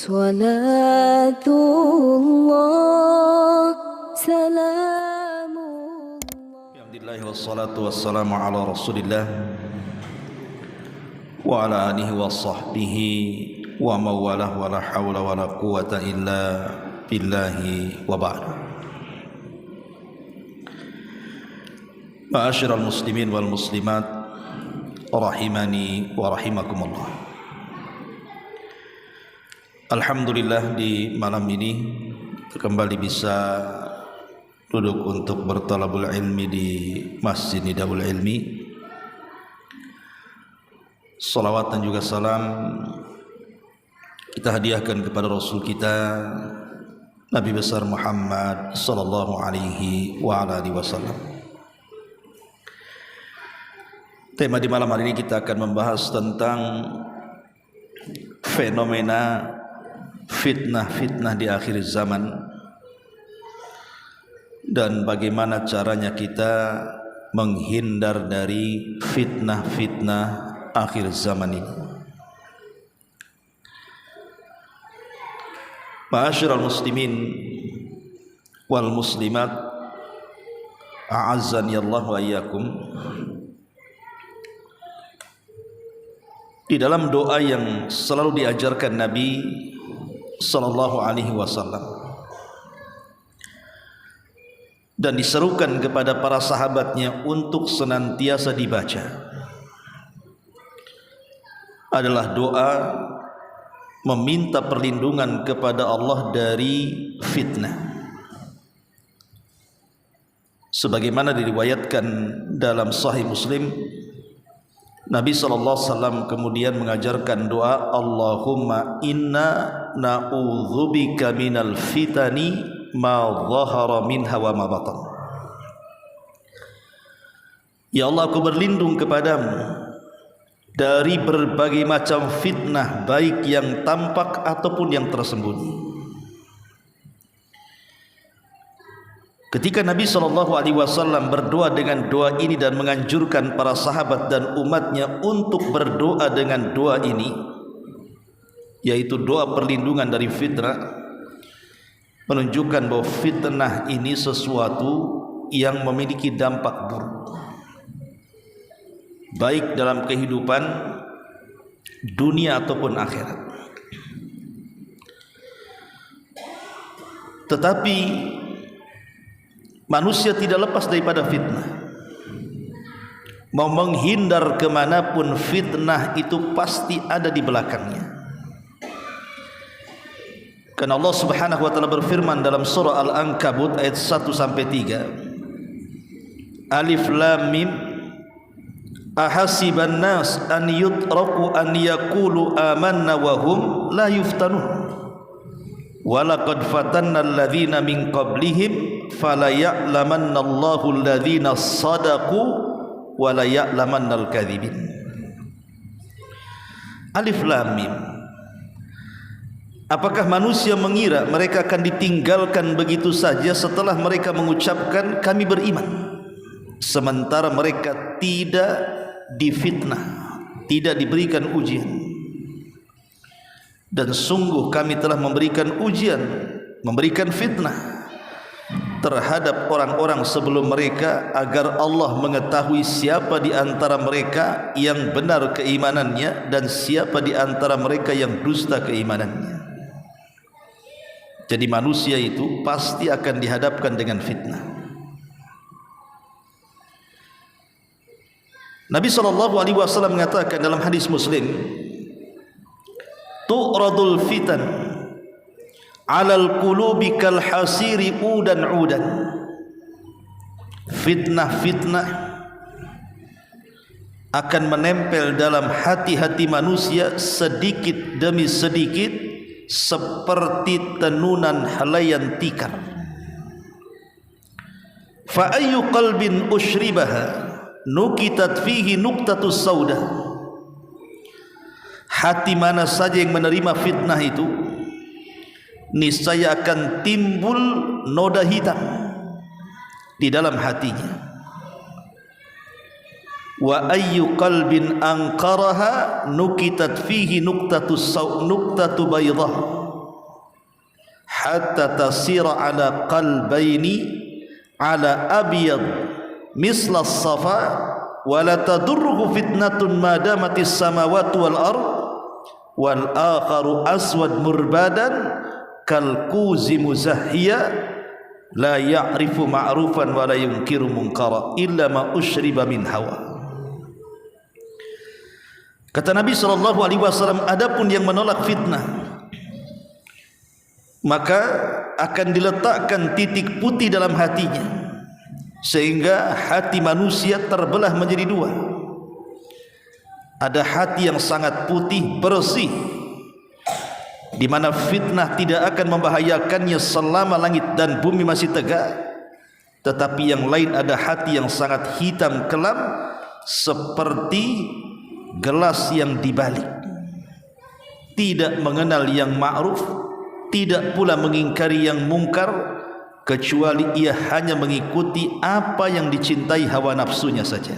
Salatullah salamullah. Alhamdulillah wassalatu wassalamu ala Rasulillah wa ala alihi wa sahbihi wa mawalah wa la hawla wa la quwata illa billahi wa ba'd. Ma'asyiral muslimin wal muslimat rahimani wa rahimakumullah. Alhamdulillah di malam ini kembali bisa duduk untuk bertalabul ilmi di Masjid Nidahul Ilmi. Salawat dan juga salam kita hadiahkan kepada Rasul kita Nabi besar Muhammad sallallahu alaihi wa ala alihi wasallam. Tema di malam hari ini kita akan membahas tentang fenomena fitnah-fitnah di akhir zaman dan bagaimana caranya kita menghindar dari fitnah-fitnah akhir zaman ini. Ma'asyiral muslimin wal muslimat a'azzani Allah wa iyyakum. Di dalam doa yang selalu diajarkan Nabi sallallahu alaihi wasallam dan diserukan kepada para sahabatnya untuk senantiasa dibaca adalah doa meminta perlindungan kepada Allah dari fitnah, sebagaimana diriwayatkan dalam Sahih Muslim. Nabi SAW kemudian mengajarkan doa, Allahumma inna na'udzubika minal fitani ma dhahara minha wa ma batan. Ya Allah, aku berlindung kepadamu dari berbagai macam fitnah, baik yang tampak ataupun yang tersembunyi. Ketika Nabi SAW berdoa dengan doa ini dan menganjurkan para sahabat dan umatnya untuk berdoa dengan doa ini, yaitu doa perlindungan dari fitnah, menunjukkan bahwa fitnah ini sesuatu yang memiliki dampak buruk, baik dalam kehidupan dunia ataupun akhirat. Tetapi manusia tidak lepas daripada fitnah. Mau menghindar kemanapun, fitnah itu pasti ada di belakangnya. Karena Allah Subhanahu wa taala berfirman dalam surah Al-Ankabut ayat 1-3, Alif Lam Mim, ahasiban nas an yutraku an yaqulu amanna wa hum la yuftanun. Walaqad fatanna alladhina min qablihim fala ya'lamanna Allahu alladhina sadaqu wa la ya'lamanna al-kadhibin. Alif Lam Mim. Apakah manusia mengira mereka akan ditinggalkan begitu saja setelah mereka mengucapkan kami beriman, sementara mereka tidak difitnah, tidak diberikan ujian? Dan sungguh kami telah memberikan ujian, memberikan fitnah terhadap orang-orang sebelum mereka, agar Allah mengetahui siapa di antara mereka yang benar keimanannya dan siapa di antara mereka yang dusta keimanannya. Jadi manusia itu pasti akan dihadapkan dengan fitnah. Nabi SAW mengatakan dalam hadis Muslim, tu'radul fitan 'alal qulubi kal hasiri udan. Fitnah-fitnah akan menempel dalam hati-hati manusia sedikit demi sedikit seperti tenunan helaian tikar. Fa ayyu qalbin ushribaha nukitat fihi nuqtatus sauda. Hati mana saja yang menerima fitnah itu, niscaya akan timbul noda hitam di dalam hatinya. Wa ayyu qalbin anqaraha nukitat fihi nuqtatu baydah. hatta tasira ala qalbaini ala abyad misla as-safa wa la tadurruhu fitnatun ma damatis samawati wal ard wal akharu aswad murbadan kal kuzi muzahhiya la ya'rifu ma'rufan wa la yunkiru munkara illa ma ushriba min hawa. Kata Nabi SAW, adapun yang menolak fitnah maka akan diletakkan titik putih dalam hatinya sehingga hati manusia terbelah menjadi dua. Ada hati yang sangat putih bersih di mana fitnah tidak akan membahayakannya selama langit dan bumi masih tegak, tetapi yang lain ada hati yang sangat hitam kelam seperti gelas yang dibalik, tidak mengenal yang ma'ruf, tidak pula mengingkari yang mungkar, kecuali ia hanya mengikuti apa yang dicintai hawa nafsunya saja.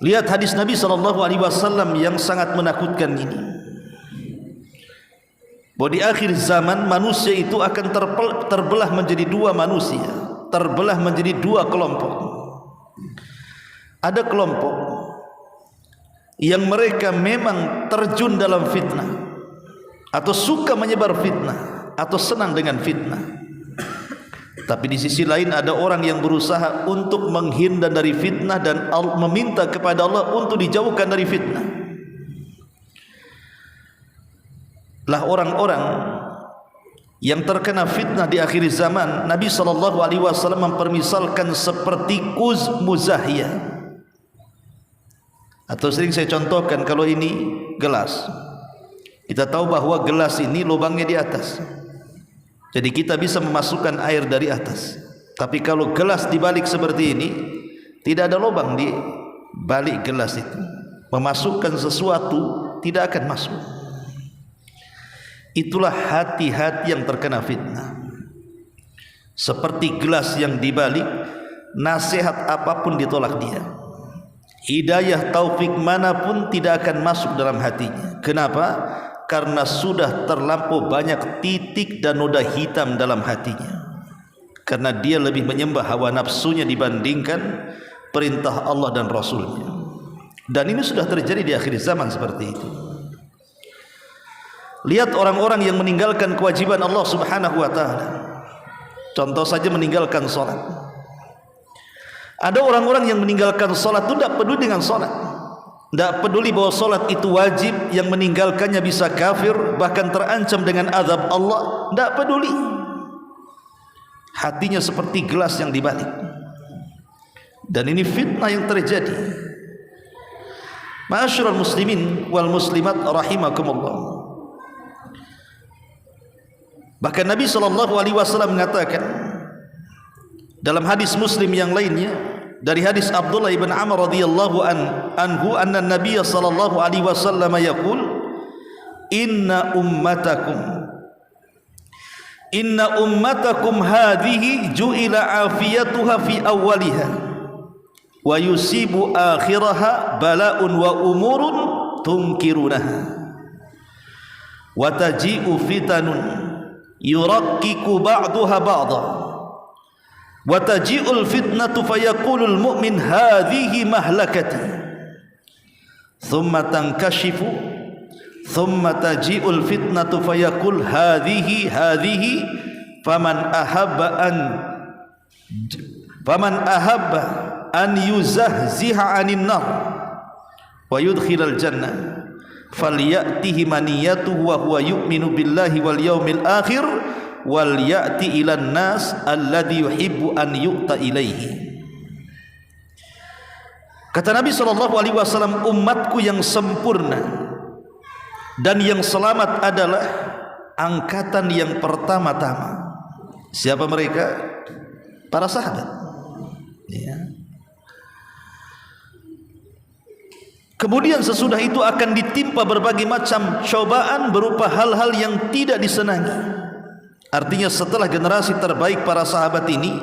Lihat hadis Nabi SAW yang sangat menakutkan ini, bahwa di akhir zaman manusia itu akan terbelah menjadi dua manusia, terbelah menjadi dua kelompok. Ada kelompok yang mereka memang terjun dalam fitnah atau suka menyebar fitnah atau senang dengan fitnah. Tapi di sisi lain ada orang yang berusaha untuk menghindar dari fitnah dan meminta kepada Allah untuk dijauhkan dari fitnah. Lah orang-orang yang terkena fitnah di akhir zaman, Nabi SAW mempermisalkan seperti kuz muzahiyah. Atau sering saya contohkan, kalau ini gelas, kita tahu bahwa gelas ini lubangnya di atas, jadi kita bisa memasukkan air dari atas. Tapi kalau gelas dibalik seperti ini, tidak ada lubang di balik gelas itu, memasukkan sesuatu tidak akan masuk. Itulah hati-hati yang terkena fitnah. Seperti gelas yang dibalik, nasihat apapun ditolak dia, hidayah taufik manapun tidak akan masuk dalam hatinya. Kenapa? Karena sudah terlampau banyak titik dan noda hitam dalam hatinya, karena dia lebih menyembah hawa nafsunya dibandingkan perintah Allah dan Rasulnya. Dan ini sudah terjadi di akhir zaman seperti itu. Lihat orang-orang yang meninggalkan kewajiban Allah Subhanahu wa ta'ala. Contoh saja meninggalkan sholat. Ada orang-orang yang meninggalkan sholat itu tidak peduli dengan sholat, tidak peduli bahwa sholat itu wajib, yang meninggalkannya bisa kafir, bahkan terancam dengan azab Allah, tidak peduli. Hatinya seperti gelas yang dibalik. Dan ini fitnah yang terjadi. Ma'asyiral muslimin wal muslimat rahimakumullah. Bahkan Nabi SAW mengatakan dalam hadis Muslim yang lainnya, dari hadis Abdullah ibn Amr radhiyallahu anhu, anna Nabiy sallallahu alaihi wasallam yaqul, inna ummatakum hadhihi ju'ila afiyatuha fi awwaliha wa yusibu akhiraha bala'un wa umurun tunkirunaha wa taji'u fitanun yurakkiku ba'duha ba'da wa taji'ul fitnatu fayaqulul mu'min hadhihi mahlakati thumma tankashifu thumma taji'ul fitnatu fayaqul hadhihi faman ahabba an yuzahziha 'anil nar wa yudkhilal jannah falyatihi maniyatuhu wa huwa yu'minu billahi wal yawmil akhir wal ya'ti ilan nas alladhi yuhibbu an yu'ta ilaihi. Kata Nabi SAW, umatku yang sempurna dan yang selamat adalah angkatan yang pertama-tama. Siapa mereka? Para sahabat, ya. Kemudian sesudah itu akan ditimpa berbagai macam cobaan berupa hal-hal yang tidak disenangi. Artinya setelah generasi terbaik para sahabat ini,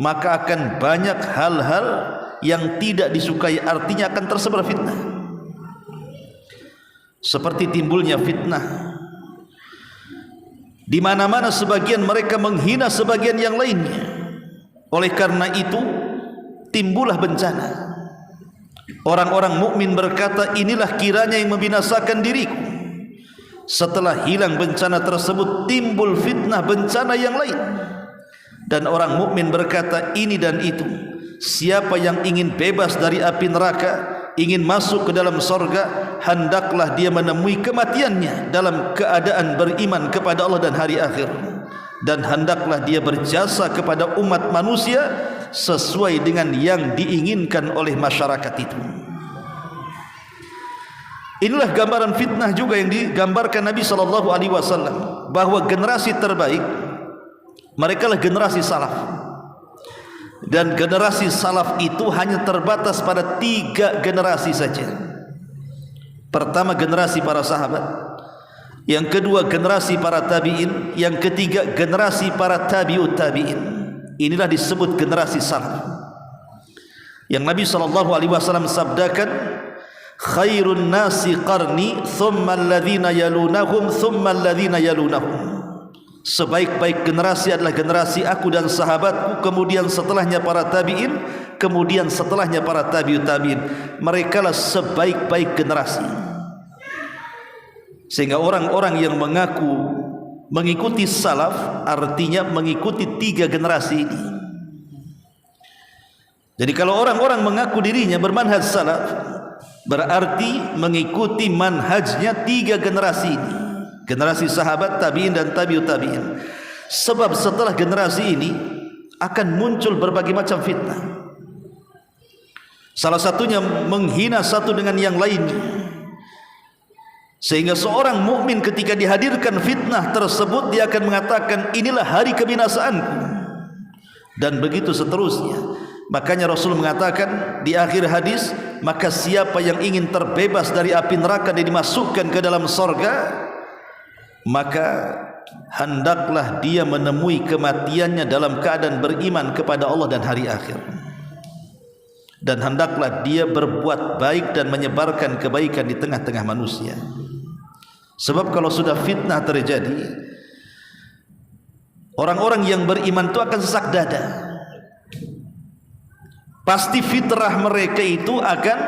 maka akan banyak hal-hal yang tidak disukai, artinya akan tersebar fitnah. Seperti timbulnya fitnah Di mana-mana sebagian mereka menghina sebagian yang lainnya. Oleh karena itu timbullah bencana. Orang-orang mukmin berkata, inilah kiranya yang membinasakan diriku. Setelah hilang bencana tersebut, timbul fitnah bencana yang lain. Dan orang mukmin berkata, ini dan itu. Siapa yang ingin bebas dari api neraka, ingin masuk ke dalam sorga, hendaklah dia menemui kematiannya dalam keadaan beriman kepada Allah dan hari akhir. Dan hendaklah dia berjasa kepada umat manusia sesuai dengan yang diinginkan oleh masyarakat itu. Inilah gambaran fitnah juga yang digambarkan Nabi SAW, bahwa generasi terbaik mereka lah generasi salaf. Dan generasi salaf itu hanya terbatas pada 3 generasi saja. Pertama, generasi para sahabat. Yang kedua, generasi para tabi'in. Yang ketiga, generasi para tabi'ut tabi'in. Inilah disebut generasi salaf. Yang Nabi SAW sabdakan, khairun nasi qarni, thumma alladhina yalunahum, thumma alladhina yalunahum. Sebaik-baik generasi adalah generasi aku dan sahabatku, kemudian setelahnya para tabi'in, kemudian setelahnya para tabi'ut tabi'in. Mereka lah sebaik-baik generasi. Sehingga orang-orang yang mengaku mengikuti salaf artinya mengikuti 3 generasi ini. Jadi kalau orang-orang mengaku dirinya bermanhaj salaf, berarti mengikuti manhajnya 3 generasi ini. Generasi sahabat, tabi'in dan tabi'ut tabi'in. Sebab setelah generasi ini akan muncul berbagai macam fitnah. Salah satunya menghina satu dengan yang lainnya. Sehingga seorang mukmin ketika dihadirkan fitnah tersebut, dia akan mengatakan, inilah hari kebinasaanku. Dan begitu seterusnya. Makanya Rasul mengatakan di akhir hadis, maka siapa yang ingin terbebas dari api neraka dan dimasukkan ke dalam sorga, maka hendaklah dia menemui kematiannya dalam keadaan beriman kepada Allah dan hari akhir. Dan hendaklah dia berbuat baik dan menyebarkan kebaikan di tengah-tengah manusia. Sebab kalau sudah fitnah terjadi, orang-orang yang beriman itu akan sesak dada. Pasti fitrah mereka itu akan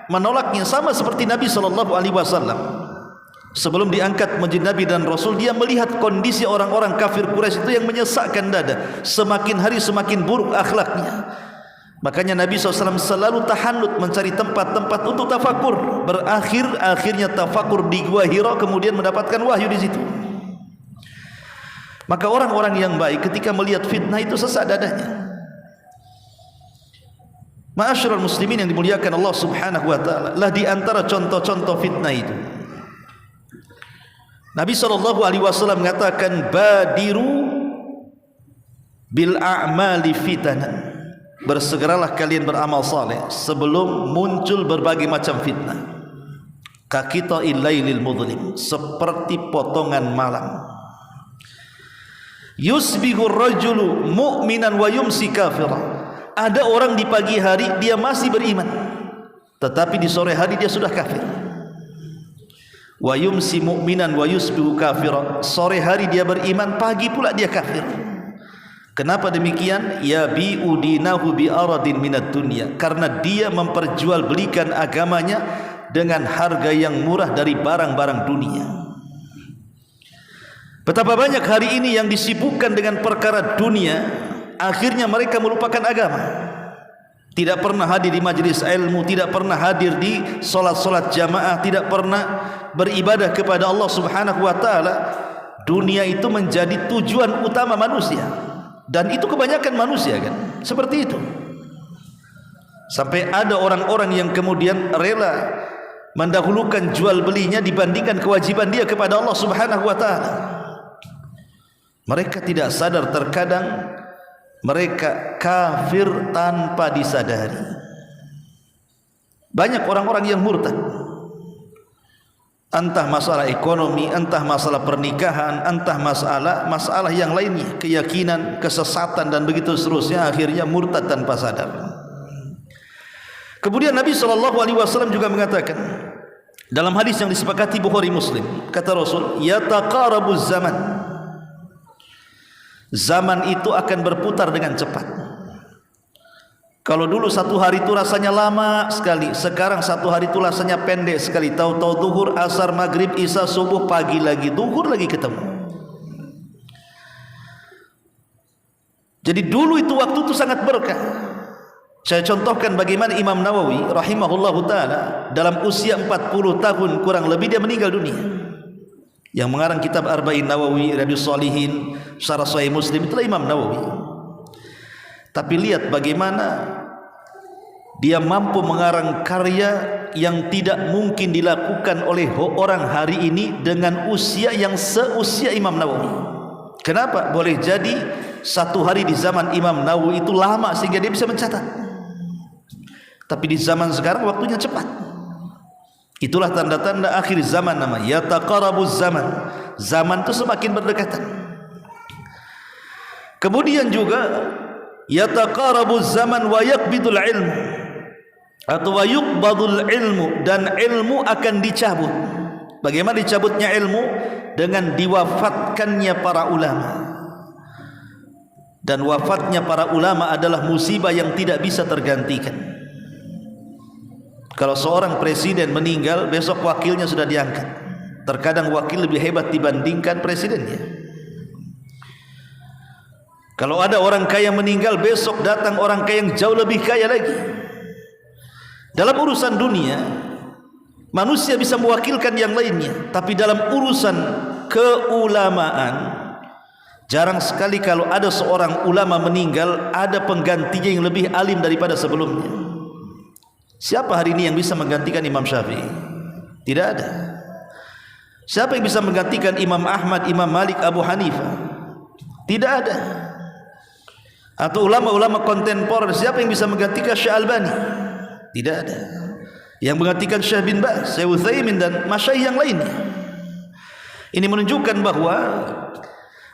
menolaknya. Sama seperti Nabi SAW. Sebelum diangkat menjadi Nabi dan Rasul, dia melihat kondisi orang-orang kafir Quraisy itu yang menyesakkan dada. Semakin hari semakin buruk akhlaknya. Makanya Nabi SAW selalu tahanut mencari tempat-tempat untuk tafakur. Akhirnya tafakur di Gua Hira, kemudian mendapatkan wahyu di situ. Maka orang-orang yang baik ketika melihat fitnah itu sesak dadanya. Ma'asyiral muslimin yang dimuliakan Allah Subhanahu wa taala, lah di antara contoh-contoh fitnah itu Nabi SAW mengatakan, badiru bil a'mali fitanan. Bersegeralah kalian beramal saleh sebelum muncul berbagai macam fitnah. Kaqita'il lailil mudlim, seperti potongan malam. Yusbihu rajulu mu'minan wa yumsi kafira. Ada orang di pagi hari dia masih beriman, tetapi di sore hari dia sudah kafir. Wa yumsi mu'minan wa yusbihu kafira. Sore hari dia beriman, pagi pula dia kafir. Kenapa demikian? Ya bi'udinahu bi'aradin minad dunya. Karena dia memperjualbelikan agamanya dengan harga yang murah dari barang-barang dunia. Betapa banyak hari ini yang disibukkan dengan perkara dunia, akhirnya mereka melupakan agama. Tidak pernah hadir di majelis ilmu, tidak pernah hadir di solat-solat jamaah, tidak pernah beribadah kepada Allah Subhanahu wa taala. Dunia itu menjadi tujuan utama manusia, dan itu kebanyakan manusia kan seperti itu. Sampai ada orang-orang yang kemudian rela mendahulukan jual belinya dibandingkan kewajiban dia kepada Allah Subhanahu wa taala. Mereka tidak sadar terkadang mereka kafir tanpa disadari. Banyak orang-orang yang murtad, entah masalah ekonomi, entah masalah pernikahan, entah masalah yang lainnya, keyakinan, kesesatan dan begitu seterusnya, akhirnya murtad tanpa sadar. Kemudian Nabi SAW juga mengatakan dalam hadis yang disepakati Bukhari Muslim, kata Rasul, yataqarabuz zaman, Zaman itu akan berputar dengan cepat. Kalau dulu satu hari itu rasanya lama sekali, sekarang satu hari itu rasanya pendek sekali. Tahu-tahu zuhur, asar, maghrib, isya, subuh, pagi lagi, zuhur lagi ketemu. Jadi dulu itu waktu itu sangat berkah. Saya contohkan bagaimana Imam Nawawi rahimahullahu ta'ala dalam usia 40 tahun kurang lebih dia meninggal dunia. Yang mengarang kitab Arba'in Nawawi, Riyadhus Shalihin, Syarah Sahih Muslim, itulah Imam Nawawi. Tapi lihat bagaimana dia mampu mengarang karya yang tidak mungkin dilakukan oleh orang hari ini dengan usia yang seusia Imam Nawawi. Kenapa? Boleh jadi satu hari di zaman Imam Nawawi itu lama sehingga dia bisa mencatat. Tapi di zaman sekarang waktunya cepat. Itulah tanda-tanda akhir zaman namanya. Yataqarabuz zaman. Zaman itu semakin berdekatan. Kemudian juga yataqarabuz zaman wa yaqbidul ilmu, atau wa yuqbadul ilmu, dan ilmu akan dicabut. Bagaimana dicabutnya ilmu? Dengan diwafatkannya para ulama. Dan wafatnya para ulama adalah musibah yang tidak bisa tergantikan. Kalau seorang presiden meninggal, besok wakilnya sudah diangkat. Terkadang wakil lebih hebat dibandingkan presidennya. Kalau ada orang kaya meninggal, besok datang orang kaya yang jauh lebih kaya lagi. Dalam urusan dunia, manusia bisa mewakilkan yang lainnya. Tapi dalam urusan keulamaan, jarang sekali kalau ada seorang ulama meninggal, ada penggantinya yang lebih alim daripada sebelumnya. Siapa hari ini yang bisa menggantikan Imam Syafi'i? Tidak ada. Siapa yang bisa menggantikan Imam Ahmad, Imam Malik, Abu Hanifah? Tidak ada. Atau ulama-ulama kontemporer, siapa yang bisa menggantikan Syekh Albani? Tidak ada. Yang menggantikan Syekh bin Baz, Syekh Utsaimin, dan masyayikh yang lainnya. Ini menunjukkan bahwa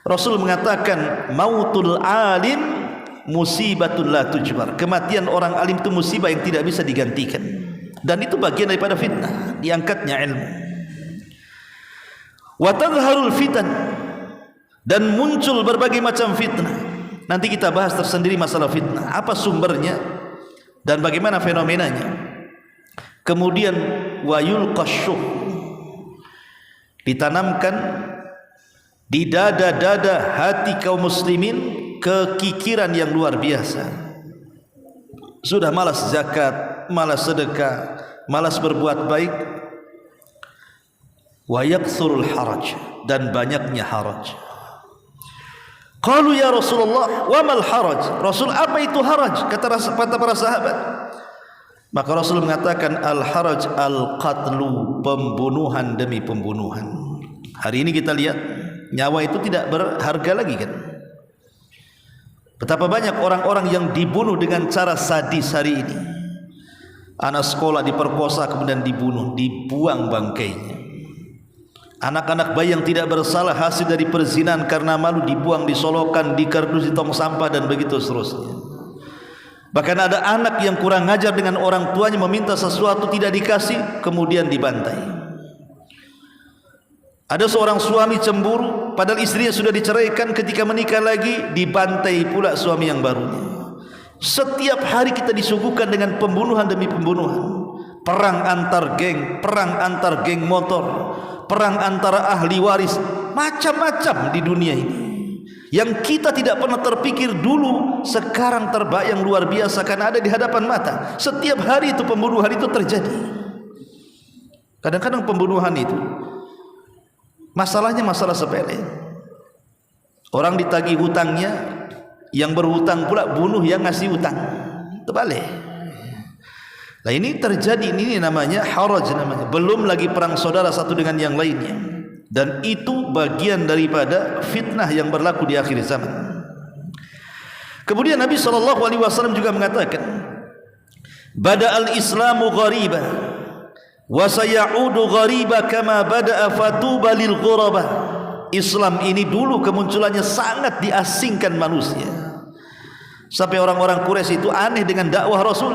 Rasul mengatakan mautul alim musibatun la tujbar. Kematian orang alim itu musibah yang tidak bisa digantikan. Dan itu bagian daripada fitnah, diangkatnya ilmu. Wa tadhharul fitan, dan muncul berbagai macam fitnah. Nanti kita bahas tersendiri masalah fitnah, apa sumbernya dan bagaimana fenomenanya. Kemudian wa yulqasyuh, ditanamkan di dada-dada hati kaum muslimin kekikiran yang luar biasa. Sudah malas zakat, malas sedekah, malas berbuat baik. Wa yakthurul haraj, dan banyaknya haraj. Qalu ya Rasulullah, wa mal haraj? Rasul, apa itu haraj? Kata para sahabat. Maka Rasul mengatakan al haraj al qatlu, pembunuhan demi pembunuhan. Hari ini kita lihat nyawa itu tidak berharga lagi kan? Betapa banyak orang-orang yang dibunuh dengan cara sadis hari ini. Anak sekolah diperkosa kemudian dibunuh, dibuang bangkainya. Anak-anak bayi yang tidak bersalah hasil dari perzinahan karena malu dibuang, disolokan, dikardus di tong sampah dan begitu seterusnya. Bahkan ada anak yang kurang ajar dengan orang tuanya, meminta sesuatu tidak dikasih, kemudian dibantai. Ada seorang suami cemburu padahal istrinya sudah diceraikan, ketika menikah lagi dibantai pula suami yang barunya. Setiap hari kita disuguhkan dengan pembunuhan demi pembunuhan. Perang antar geng, perang antar geng motor, perang antara ahli waris, macam-macam di dunia ini. Yang kita tidak pernah terpikir dulu, sekarang terbayang luar biasa karena ada di hadapan mata. Setiap hari itu pembunuhan itu terjadi. Kadang-kadang pembunuhan itu masalahnya masalah sepele. Orang ditagih hutangnya, yang berhutang pula bunuh yang ngasih hutang. Terbalik. Nah ini terjadi, ini namanya haraj namanya. Belum lagi perang saudara satu dengan yang lainnya. Dan itu bagian daripada fitnah yang berlaku di akhir zaman. Kemudian Nabi SAW juga mengatakan, Bada'al Islamu ghariba wa sayaudu ghariba kama bada'a fatuba lil ghuraba. Islam ini dulu kemunculannya sangat diasingkan manusia, sampai orang-orang Quraisy itu aneh dengan dakwah Rasul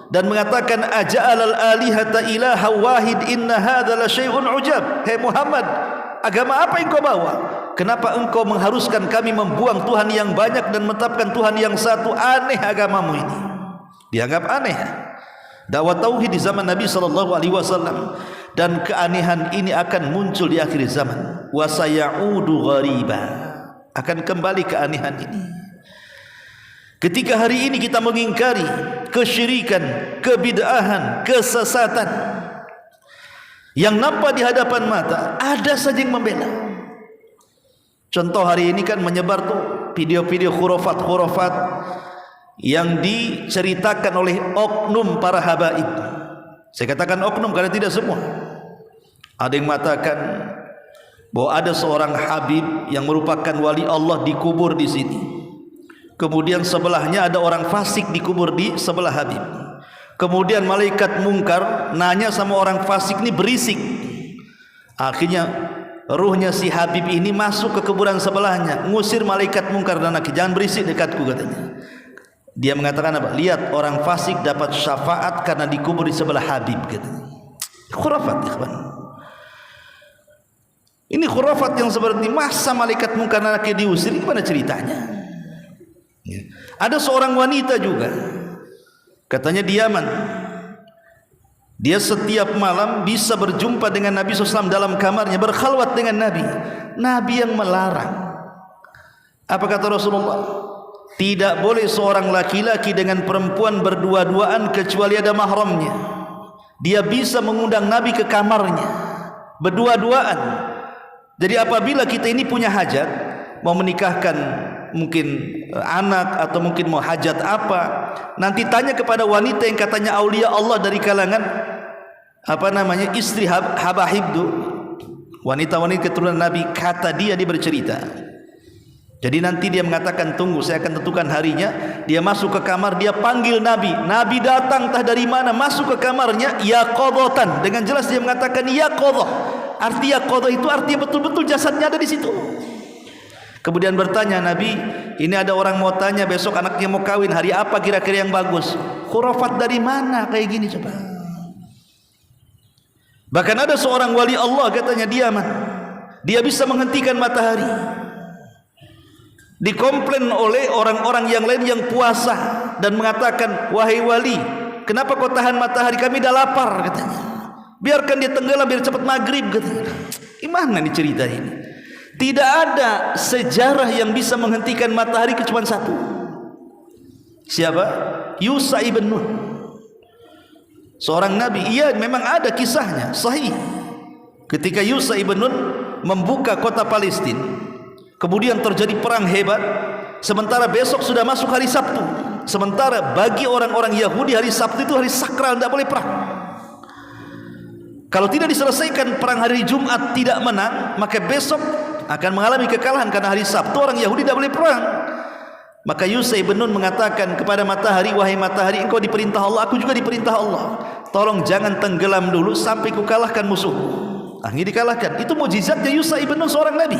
dan mengatakan aja'alal alihata ilaha wahid inna hadza la syai'un ujab. Hei Muhammad, agama apa yang kau bawa? kenapa engkau mengharuskan kami membuang Tuhan yang banyak dan menetapkan Tuhan yang satu? Aneh agamamu ini. Dianggap aneh dakwah tauhid di zaman Nabi SAW, dan keanehan ini akan muncul di akhir zaman. Wa sayaudu ghariba, akan kembali keanehan ini. Ketika hari ini kita mengingkari kesyirikan, kebid'ahan, kesesatan yang nampak di hadapan mata, ada saja yang membela. Contoh hari ini kan menyebar tuh video-video khurafat-khurafat yang diceritakan oleh oknum para habaib. Saya katakan oknum karena tidak semua. Ada yang mengatakan bahwa ada seorang habib yang merupakan wali Allah dikubur di sini. Kemudian sebelahnya ada orang fasik dikubur di sebelah habib. Kemudian malaikat mungkar nanya sama orang fasik ini, berisik. Akhirnya ruhnya si habib ini masuk ke kuburan sebelahnya, ngusir malaikat mungkar dan nakir, jangan berisik dekatku katanya. Dia mengatakan apa? Lihat, orang fasik dapat syafaat karena dikubur di sebelah habib katanya. Khurafat, ikhwan. Ini khurafat yang seperti masa malaikat mungkar dan nakir diusir, gimana ceritanya? Ya. Ada seorang wanita juga, katanya di Yaman, dia setiap malam bisa berjumpa dengan Nabi SAW dalam kamarnya, berkhalwat dengan Nabi. Nabi yang melarang. Apa kata Rasulullah? Tidak boleh seorang laki-laki dengan perempuan berdua-duaan kecuali ada mahramnya. Dia bisa mengundang Nabi ke kamarnya berdua-duaan. Jadi apabila kita ini punya hajat, mau menikahkan mungkin anak atau mungkin mau hajat apa, nanti tanya kepada wanita yang katanya aulia Allah dari kalangan istri habahib itu, wanita-wanita keturunan Nabi, kata dia bercerita. Jadi nanti dia mengatakan, tunggu saya akan tentukan harinya. Dia masuk ke kamar, dia panggil Nabi. Nabi datang entah dari mana, masuk ke kamarnya, yaqadhatan, dengan jelas dia mengatakan yaqadhah. Arti yaqadhah itu artinya betul-betul jasadnya ada di situ. Kemudian bertanya Nabi, ini ada orang mau tanya besok anaknya mau kawin, hari apa kira-kira yang bagus? Khurafat dari mana kayak gini coba? Bahkan ada seorang wali Allah katanya di Yaman, dia bisa menghentikan matahari. Dikomplain oleh orang-orang yang lain yang puasa dan mengatakan, wahai wali, kenapa kau tahan matahari, kami dah lapar katanya. Biarkan dia tenggelam biar cepat maghrib katanya. Gimana nih cerita ini? Tidak ada sejarah yang bisa menghentikan matahari kecuali satu. Siapa? Yusha ibn Nun, seorang nabi. Iya, memang ada kisahnya, sahih. Ketika Yusha ibn Nun membuka kota Palestina, kemudian terjadi perang hebat. Sementara besok sudah masuk hari Sabtu. Sementara bagi orang-orang Yahudi hari Sabtu itu hari sakral, tidak boleh perang. Kalau tidak diselesaikan perang hari Jumat tidak menang, maka besok akan mengalami kekalahan karena hari Sabtu orang Yahudi tidak boleh perang. Maka Yusha ibn Nun mengatakan kepada matahari, wahai matahari, engkau diperintah Allah, aku juga diperintah Allah. Tolong jangan tenggelam dulu sampai ku kalahkan musuhku. Akhirnya dikalahkan. Itu mukjizatnya Yusha ibn Nun, seorang nabi.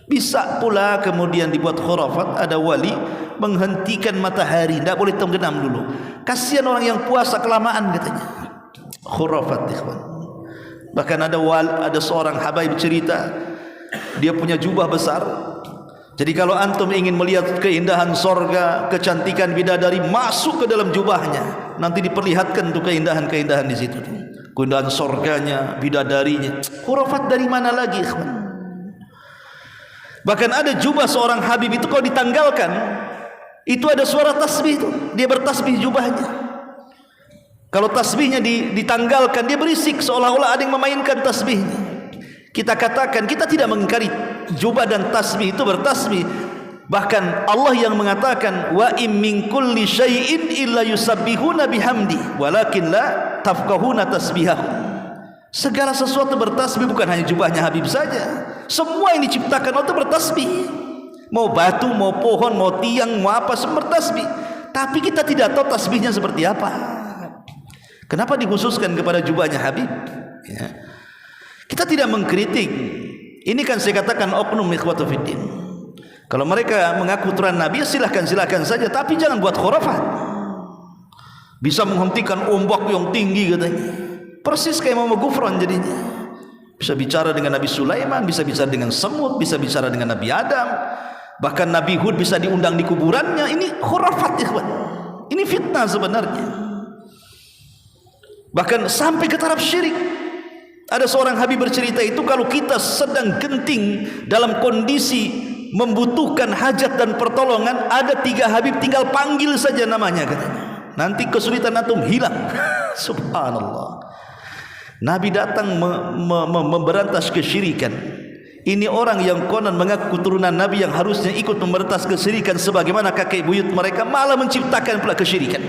Bisa pula kemudian dibuat khurafat, ada wali menghentikan matahari, tidak boleh tenggelam dulu. Kasihan orang yang puasa kelamaan katanya. Khurafat, ikhwan. Bahkan ada seorang habaib cerita, dia punya jubah besar. Jadi kalau antum ingin melihat keindahan sorga, kecantikan bidadari, masuk ke dalam jubahnya, nanti diperlihatkan tuh keindahan-keindahan di situ, keindahan sorganya, bidadarinya. Khurafat dari mana lagi, ikhwan? Bahkan ada jubah seorang habib itu kalau ditanggalkan, itu ada suara tasbih itu, dia bertasbih jubahnya. Kalau tasbihnya ditanggalkan, dia berisik seolah-olah ada yang memainkan tasbihnya. Kita katakan, kita tidak mengingkari jubah dan tasbih itu bertasbih. Bahkan Allah yang mengatakan, wa im min kulli syai'in illa yusabbihuna bihamdi walakin la tafqahuna tasbihahum. Segala sesuatu bertasbih, bukan hanya jubahnya Habib saja. Semua yang diciptakan Allah itu bertasbih. Mau batu, mau pohon, mau tiang, mau apa, semua bertasbih. Tapi kita tidak tahu tasbihnya seperti apa. Kenapa dikhususkan kepada jubahnya Habib? Ya. Kita tidak mengkritik. Ini kan saya katakan oknum ikhwatu fiddin. Kalau mereka mengaku turunan Nabi, silahkan saja, tapi jangan buat khurafat. Bisa menghentikan ombak yang tinggi katanya. Persis kayak Muhammad Gufron jadinya. Bisa bicara dengan Nabi Sulaiman, bisa bicara dengan semut, bisa bicara dengan Nabi Adam, bahkan Nabi Hud bisa diundang di kuburannya. Ini khurafat, ikhwan. Ini fitnah sebenarnya. Bahkan sampai ke taraf syirik. Ada seorang habib bercerita itu, kalau kita sedang genting dalam kondisi membutuhkan hajat dan pertolongan, ada 3 habib, tinggal panggil saja namanya, katanya. Nanti kesulitan antum hilang. Subhanallah. Nabi datang memberantas kesyirikan. Ini orang yang konon mengaku keturunan Nabi, yang harusnya ikut memberantas kesyirikan sebagaimana kakek buyut mereka, malah menciptakan pula kesyirikan.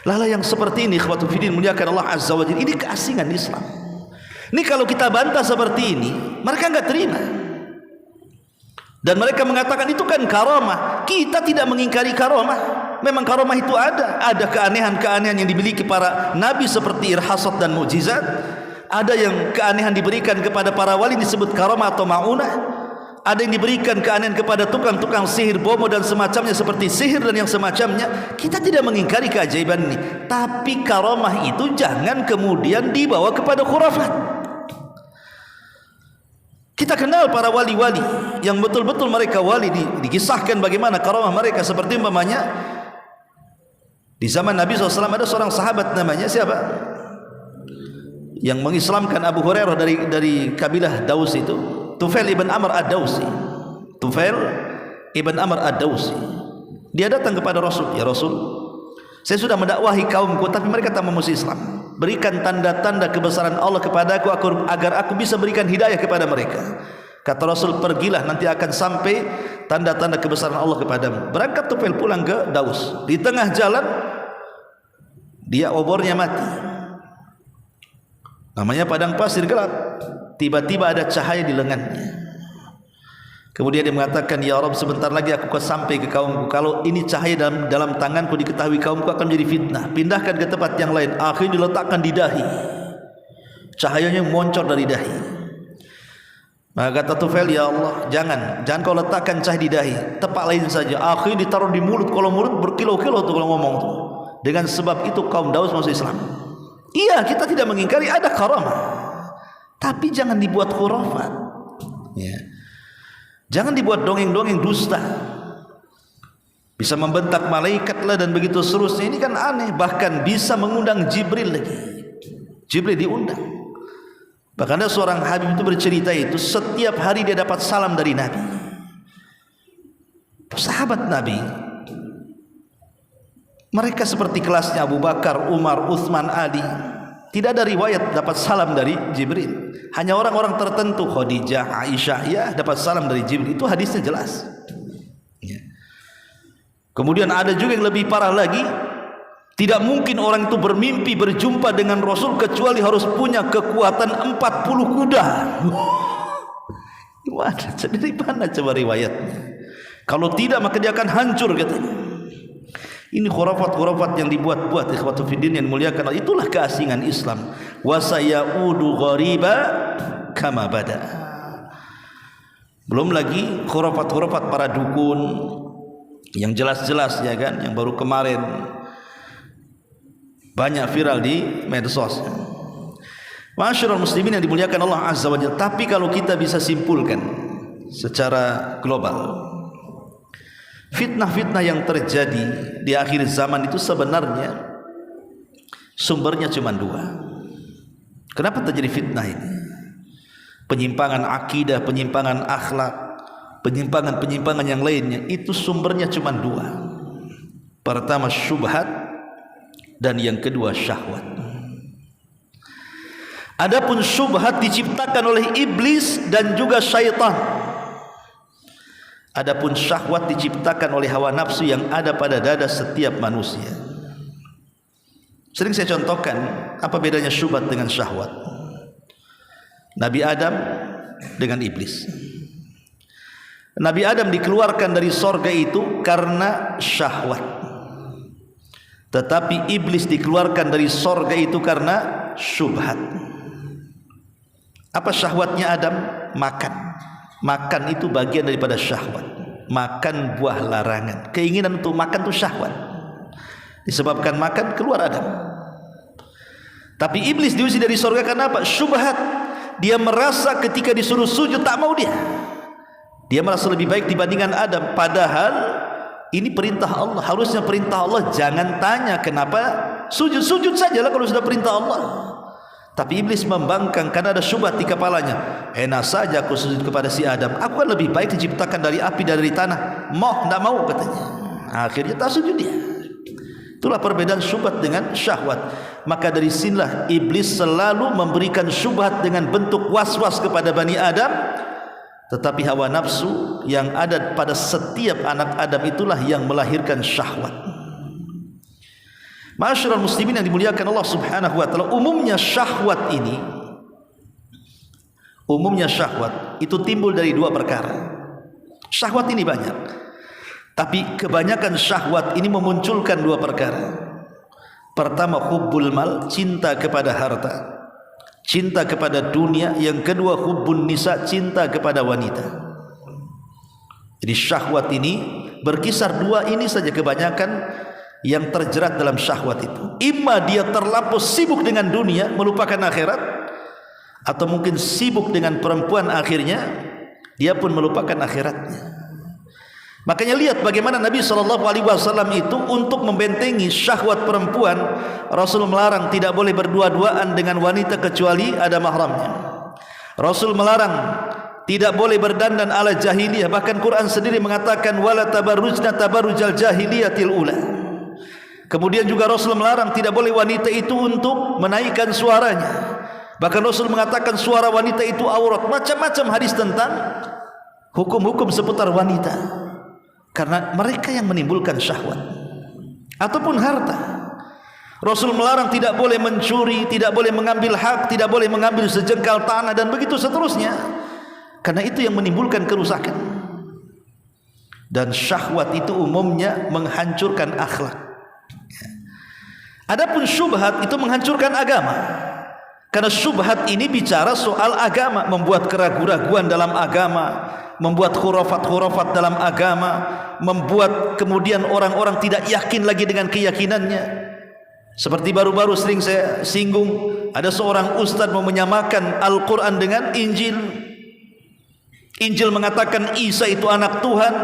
Lala yang seperti ini, ikhwatu fiddin, muliakan Allah Azza wa Jalla, ini keasingan Islam. Ini kalau kita bantah seperti ini, mereka enggak terima. Dan mereka mengatakan itu kan karamah. Kita tidak mengingkari karamah. Memang karamah itu ada keanehan-keanehan yang dimiliki para nabi seperti irhasat dan mukjizat. Ada yang keanehan diberikan kepada para wali disebut karamah atau maunah. Ada yang diberikan keanehan kepada tukang-tukang sihir, bomo dan semacamnya seperti sihir dan yang semacamnya. Kita tidak mengingkari keajaiban ini, tapi karamah itu jangan kemudian dibawa kepada khurafat. Kita kenal para wali-wali yang betul-betul mereka wali, dikisahkan bagaimana karamah mereka. Seperti umpamanya di zaman Nabi SAW ada seorang sahabat namanya siapa? Yang mengislamkan Abu Hurairah dari kabilah Daus itu, Tufail ibn Amr ad-Dausi. Tufail ibn Amr ad-Dausi. Dia datang kepada Rasul, ya Rasul, saya sudah mendakwahi kaumku tapi mereka tak mau masuk Islam. Berikan tanda-tanda kebesaran Allah kepadaku agar aku bisa berikan hidayah kepada mereka. Kata Rasul, pergilah, nanti akan sampai tanda-tanda kebesaran Allah kepadamu. Berangkat Tufail pulang ke Daus. Di tengah jalan dia obornya mati. Namanya padang pasir gelap. Tiba-tiba ada cahaya di lengannya. Kemudian dia mengatakan, ya Rabb, sebentar lagi aku akan sampai ke kaumku. Kalau ini cahaya dalam tanganku diketahui kaumku, akan menjadi fitnah. Pindahkan ke tempat yang lain. Akhirnya diletakkan di dahi. Cahayanya moncor dari dahi. Maka kata Tufail, ya Allah, jangan kau letakkan cahaya di dahi, tempat lain saja. Akhirnya ditaruh di mulut. Kalau mulut berkilo-kilo tuh kalau ngomong tuh. Dengan sebab itu kaum Daus masuk Islam. Iya, kita tidak mengingkari ada karamah, tapi jangan dibuat khurafat. Ya. Jangan dibuat dongeng-dongeng dusta. Bisa membentak malaikat lah dan begitu seterusnya. Ini kan aneh. Bahkan bisa mengundang Jibril lagi. Jibril diundang. Bahkan ada seorang habib itu bercerita itu, setiap hari dia dapat salam dari Nabi. Sahabat Nabi, mereka seperti kelasnya Abu Bakar, Umar, Utsman, Ali. Tidak ada riwayat dapat salam dari Jibril. Hanya orang-orang tertentu, Khadijah, Aisyah, ya dapat salam dari Jibril. Itu hadisnya jelas. Ya. Kemudian ada juga yang lebih parah lagi. Tidak mungkin orang itu bermimpi berjumpa dengan Rasul kecuali harus punya kekuatan 40 kuda. Gimana? Dari mana coba riwayatnya? Kalau tidak maka dia akan hancur, katanya. Ini khurafat-khurafat yang dibuat-buat, ikhwatu fiddin yang muliakan. Itulah keasingan Islam. Wa sayaudu ghariba kama bada. Belum lagi khurafat-khurafat para dukun yang jelas-jelas, ya kan, yang baru kemarin banyak viral di medsos. Ma'asyiral muslimin yang dimuliakan Allah Azza wa Jalla. Tapi kalau kita bisa simpulkan secara global, fitnah-fitnah yang terjadi di akhir zaman itu sebenarnya sumbernya cuma 2. Kenapa terjadi fitnah ini? Penyimpangan akidah, penyimpangan akhlak, penyimpangan-penyimpangan yang lainnya, itu sumbernya cuma 2. Pertama syubhat, dan yang kedua syahwat. Adapun syubhat diciptakan oleh iblis dan juga syaitan. Adapun syahwat diciptakan oleh hawa nafsu yang ada pada dada setiap manusia. Sering saya contohkan apa bedanya syubhat dengan syahwat. Nabi Adam dengan iblis. Nabi Adam dikeluarkan dari sorga itu karena syahwat. Tetapi iblis dikeluarkan dari sorga itu karena syubhat. Apa syahwatnya Adam? Makan. Makan itu bagian daripada syahwat. Makan buah larangan. Keinginan untuk makan itu syahwat. Disebabkan makan keluar Adam. Tapi iblis diusir dari surga karena apa? Syubhat. Dia merasa ketika disuruh sujud tak mau dia. Dia merasa lebih baik dibandingkan Adam. Padahal ini perintah Allah. Harusnya perintah Allah. Jangan tanya kenapa sujud. Sujud sajalah kalau sudah perintah Allah. Tapi iblis membangkang karena ada syubhat di kepalanya. Enak saja aku sujud kepada si Adam. Aku kan lebih baik diciptakan dari api dari tanah. Tidak mau katanya. Akhirnya tak sujud dia. Itulah perbedaan syubhat dengan syahwat. Maka dari sinilah iblis selalu memberikan syubhat dengan bentuk was-was kepada Bani Adam. Tetapi hawa nafsu yang ada pada setiap anak Adam itulah yang melahirkan syahwat. Ma'asyiral muslimin yang dimuliakan Allah Subhanahu wa taala, umumnya syahwat itu timbul dari dua perkara. Syahwat ini banyak. Tapi kebanyakan syahwat ini memunculkan dua perkara. Pertama, hubbul mal, cinta kepada harta, cinta kepada dunia. Yang kedua, hubbun nisa, cinta kepada wanita. Jadi syahwat ini berkisar dua ini saja kebanyakan yang terjerat dalam syahwat itu. Imma dia terlampau sibuk dengan dunia, melupakan akhirat, atau mungkin sibuk dengan perempuan, akhirnya dia pun melupakan akhiratnya. Makanya lihat bagaimana Nabi SAW itu untuk membentengi syahwat perempuan, Rasul melarang tidak boleh berdua-duaan dengan wanita kecuali ada mahramnya. Rasul melarang tidak boleh berdandan ala jahiliyah. Bahkan Quran sendiri mengatakan wala tabarrujna tabarrujal jahiliyatil ula. Kemudian juga Rasul melarang tidak boleh wanita itu untuk menaikkan suaranya. Bahkan Rasul mengatakan suara wanita itu aurat. Macam-macam hadis tentang hukum-hukum seputar wanita, karena mereka yang menimbulkan syahwat. Ataupun harta, Rasul melarang tidak boleh mencuri, tidak boleh mengambil hak, tidak boleh mengambil sejengkal tanah, dan begitu seterusnya, karena itu yang menimbulkan kerusakan. Dan syahwat itu umumnya menghancurkan akhlak. Adapun syubhat itu menghancurkan agama. Karena syubhat ini bicara soal agama, membuat keraguan-raguan dalam agama, membuat khurafat-khurafat dalam agama, membuat kemudian orang-orang tidak yakin lagi dengan keyakinannya. Seperti baru-baru sering saya singgung, ada seorang ustaz mau menyamakan Al-Quran dengan Injil. Injil mengatakan Isa itu anak Tuhan,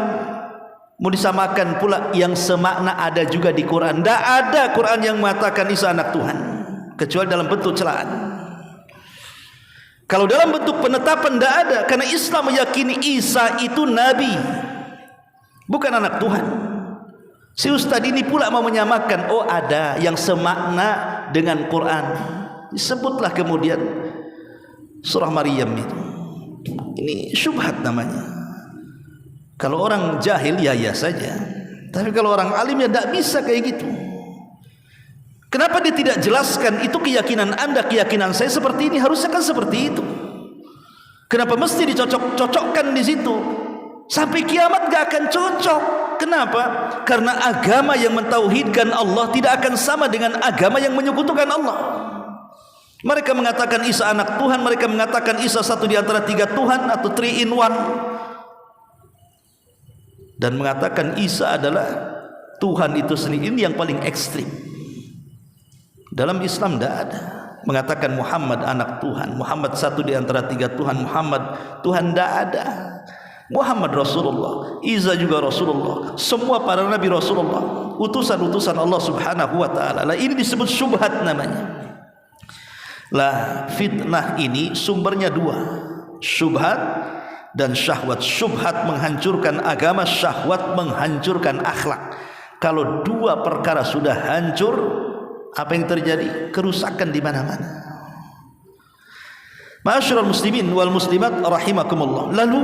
mau disamakan pula yang semakna ada juga di Quran. Tidak ada Quran yang mengatakan Isa anak Tuhan, kecuali dalam bentuk celaan. Kalau dalam bentuk penetapan tidak ada, karena Islam meyakini Isa itu Nabi, bukan anak Tuhan. Si ustaz ini pula mau menyamakan, oh ada yang semakna dengan Quran. Disebutlah kemudian surah Maryam itu. Ini syubhat namanya. Kalau orang jahil ya saja, tapi kalau orang alim ya tidak bisa kayak gitu. Kenapa dia tidak jelaskan itu keyakinan anda, keyakinan saya seperti ini, harusnya kan seperti itu. Kenapa mesti dicocok-cocokkan di situ? Sampai kiamat gak akan cocok. Kenapa? Karena agama yang mentauhidkan Allah tidak akan sama dengan agama yang menyekutukan Allah. Mereka mengatakan Isa anak Tuhan, mereka mengatakan Isa satu di antara tiga Tuhan atau 3 in 1, dan mengatakan Isa adalah Tuhan itu sendiri. Ini yang paling ekstrim. Dalam Islam tidak ada mengatakan Muhammad anak Tuhan, Muhammad satu di antara tiga Tuhan, Muhammad Tuhan, tidak ada. Muhammad Rasulullah, Isa juga Rasulullah, semua para nabi Rasulullah, utusan-utusan Allah Subhanahu wa taala. Lah ini disebut syubhat namanya. Lah fitnah ini sumbernya dua, syubhat dan syahwat. Syubhat menghancurkan agama, syahwat menghancurkan akhlak. Kalau dua perkara sudah hancur, apa yang terjadi? Kerusakan di mana-mana. Ma'asyiral muslimin wal muslimat rahimakumullah. Lalu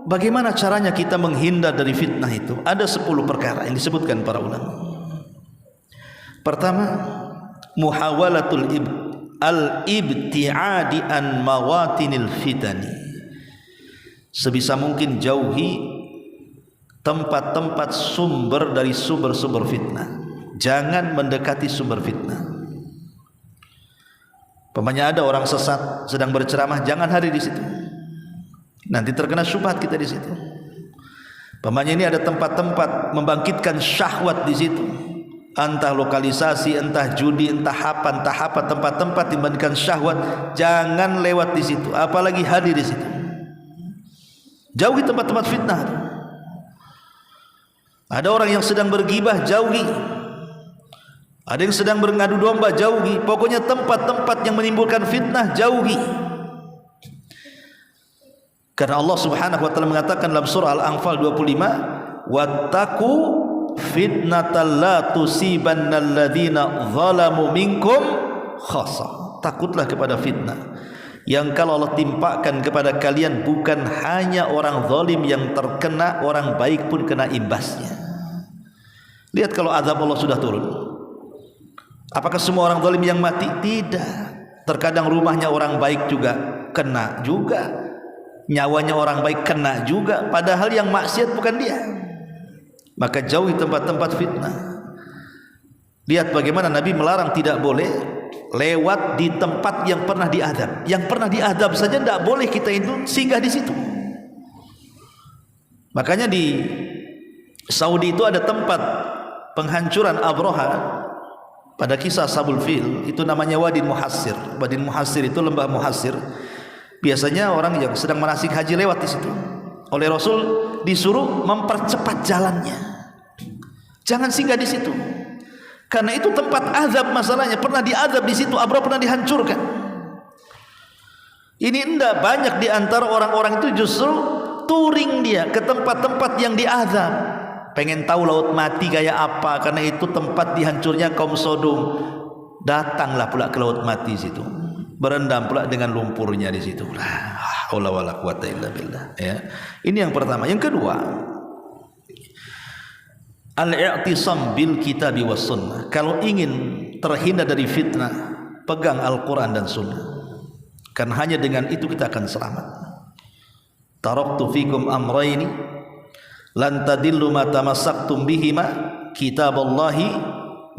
bagaimana caranya kita menghindar dari fitnah itu? Ada 10 perkara yang disebutkan para ulama. Pertama, muhawalatul al-ibti'adi an mawatinil fitani. Sebisa mungkin jauhi tempat-tempat sumber dari sumber-sumber fitnah. Jangan mendekati sumber fitnah. Pemanya ada orang sesat sedang berceramah, jangan hadir di situ. Nanti terkena syubhat kita di situ. Pemanya ini ada tempat-tempat membangkitkan syahwat di situ, entah lokalisasi, entah judi, entah apa tempat-tempat dibandingkan syahwat, jangan lewat di situ, apalagi hadir di situ. Jauhi tempat-tempat fitnah. Ada orang yang sedang bergibah, jauhi. Ada yang sedang berngadu domba, jauhi. Pokoknya tempat-tempat yang menimbulkan fitnah, jauhi. Karena Allah Subhanahu wa taala mengatakan dalam surah Al-Anfal 25, "Wattaqu fitnatal la tusibannal ladzina zalamu minkum khassah." Takutlah kepada fitnah yang kalau Allah timpakan kepada kalian bukan hanya orang zalim yang terkena, orang baik pun kena imbasnya. Lihat kalau azab Allah sudah turun, apakah semua orang zalim yang mati? Tidak. Terkadang rumahnya orang baik juga kena juga, nyawanya orang baik kena juga, padahal yang maksiat bukan dia. Maka jauhi tempat-tempat fitnah. Lihat bagaimana Nabi melarang tidak boleh lewat di tempat yang pernah diadab. Yang pernah diadab saja tidak boleh kita itu singgah di situ. Makanya di Saudi itu ada tempat penghancuran Abraha pada kisah Sabul Fil, itu namanya Wadin Muhassir. Wadin Muhassir itu lembah Muhassir. Biasanya orang yang sedang manasik haji lewat di situ. Oleh Rasul disuruh mempercepat jalannya. Jangan singgah di situ. Karena itu tempat azab masalahnya, pernah diazab di situ, Abraha pernah dihancurkan. Ini enggak, banyak di antara orang-orang itu justru touring dia ke tempat-tempat yang diazab. Pengen tahu laut mati kayak apa, karena itu tempat dihancurnya kaum Sodom. Datanglah pula ke laut mati situ. Berendam pula dengan lumpurnya di situ. La haula wala quwata illa billah, ya. Ini yang pertama. Yang kedua, al-i'tisam bil kitabi was sunnah. Kalau ingin terhindar dari fitnah, pegang Al-Quran dan sunnah, karena hanya dengan itu kita akan selamat. Taraktu fikum amrayni lan tadillu ma tamassaktum bihima kitaballahi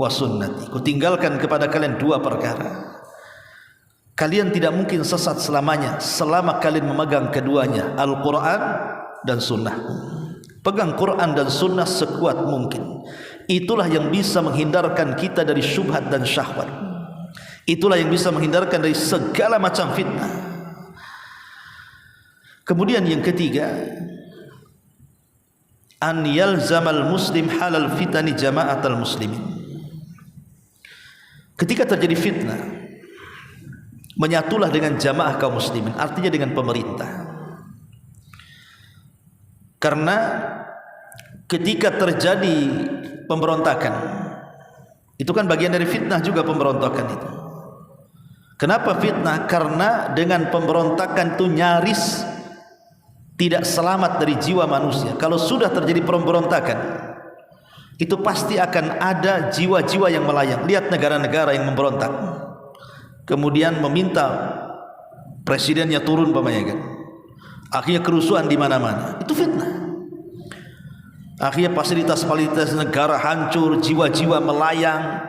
wa sunnati. Kutinggalkan kepada kalian dua perkara, kalian tidak mungkin sesat selamanya selama kalian memegang keduanya, Al-Quran dan sunnahku. Pegang Quran dan sunnah sekuat mungkin. Itulah yang bisa menghindarkan kita dari syubhat dan syahwat. Itulah yang bisa menghindarkan dari segala macam fitnah. Kemudian yang ketiga, an yalzamal muslim halal fitani jama'atal muslimin. Ketika terjadi fitnah, menyatulah dengan jamaah kaum muslimin, artinya dengan pemerintah. Karena ketika terjadi pemberontakan, itu kan bagian dari fitnah juga pemberontakan itu. Kenapa fitnah? Karena dengan pemberontakan itu nyaris tidak selamat dari jiwa manusia. Kalau sudah terjadi pemberontakan, itu pasti akan ada jiwa-jiwa yang melayang. Lihat negara-negara yang memberontak, kemudian meminta presidennya turun, kan, akhirnya kerusuhan di mana-mana. Itu fitnah. Akhirnya fasilitas-fasilitas negara hancur, jiwa-jiwa melayang,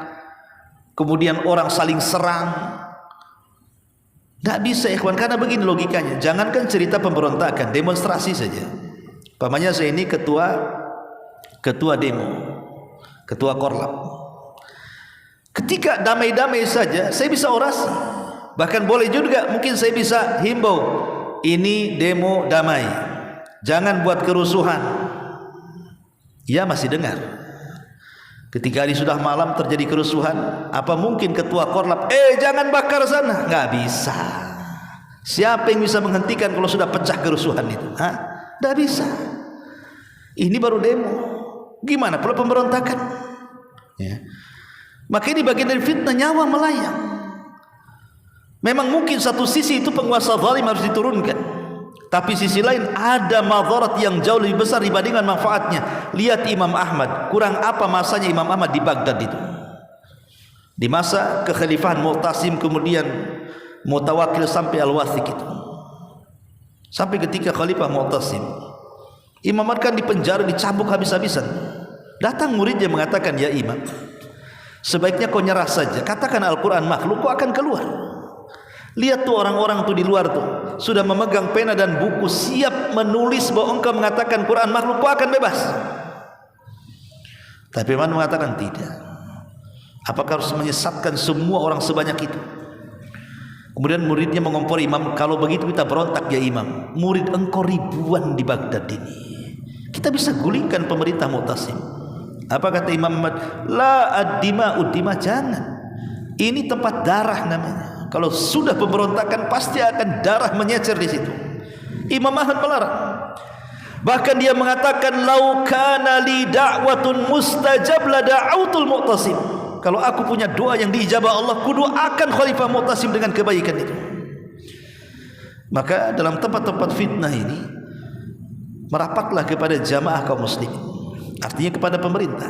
kemudian orang saling serang. Tidak bisa ikhwan, karena begini logikanya. Jangankan cerita pemberontakan, demonstrasi saja. Pamannya saya ini ketua demo, ketua korlap. Ketika damai-damai saja saya bisa orasi, bahkan boleh juga mungkin saya bisa himbau, ini demo damai, jangan buat kerusuhan. Ya masih dengar. Ketika hari sudah malam terjadi kerusuhan, apa mungkin ketua korlap jangan bakar sana? Nggak bisa. Siapa yang bisa menghentikan kalau sudah pecah kerusuhan itu? Nggak bisa. Ini baru demo, gimana pula pemberontakan, ya. Maka ini bagian dari fitnah, nyawa melayang. Memang mungkin satu sisi itu penguasa zalim harus diturunkan, tapi sisi lain ada madarat yang jauh lebih besar dibandingkan manfaatnya. Lihat Imam Ahmad, kurang apa masanya Imam Ahmad di Baghdad itu, di masa kekhalifahan Mu'tasim, kemudian Mutawakil sampai Al-Wathiq itu. Sampai ketika Khalifah Mu'tasim, Imam Ahmad kan dipenjara, dicambuk habis-habisan. Datang muridnya mengatakan, ya Imam, sebaiknya kau nyerah saja, katakan Al-Quran makhluk, kau akan keluar. Lihat tuh orang-orang tuh di luar tuh sudah memegang pena dan buku, siap menulis bahwa engkau mengatakan Quran makhluk, kau akan bebas. Tapi Imam mengatakan tidak. Apakah harus menyesatkan semua orang sebanyak itu? Kemudian muridnya mengompori Imam, kalau begitu kita berontak ya Imam, murid engkau ribuan di Baghdad ini, kita bisa gulingkan pemerintah Mu'tasim. Apa kata Imam Ahmad? La ad-dima ud-dima, jangan, ini tempat darah namanya. Kalau sudah pemberontakan pasti akan darah menyecer di situ. Imam Ahmad melarang. Bahkan dia mengatakan, lau kana li da'watun mustajab la da'autul Mu'tasim. Kalau aku punya doa yang diijabah Allah, ku doakan Khalifah Mu'tasim dengan kebaikan itu. Maka dalam tempat-tempat fitnah ini, merapatlah kepada jamaah kaum muslimin, artinya kepada pemerintah.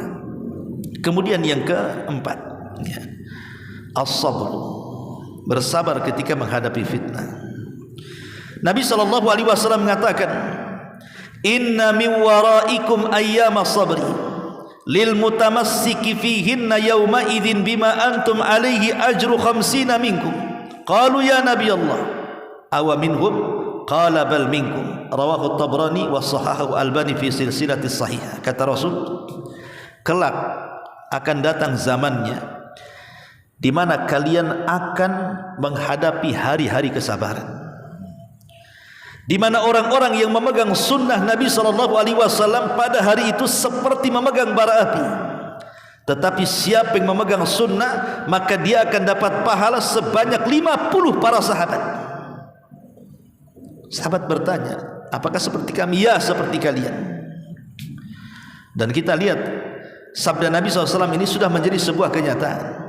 Kemudian yang keempat, ya, as-sabr, bersabar ketika menghadapi fitnah. Nabi SAW mengatakan, inna min waraikum ayyama sabri lil mutamassiki fihinna yawma idzin bima antum alaihi ajru 50 minkum. Qalu ya Nabi Allah, aw minhum? Qala bal minkum. Rawahu Tabrani wa sahahahu Albani fi silsilati sahihah. Kata Rasul, kelak akan datang zamannya di mana kalian akan menghadapi hari-hari kesabaran, di mana orang-orang yang memegang sunnah Nabi SAW pada hari itu seperti memegang bara api. Tetapi siapa yang memegang sunnah, maka dia akan dapat pahala sebanyak 50 para sahabat. Sahabat bertanya, apakah seperti kami? Ya, seperti kalian. Dan kita lihat sabda Nabi SAW ini sudah menjadi sebuah kenyataan.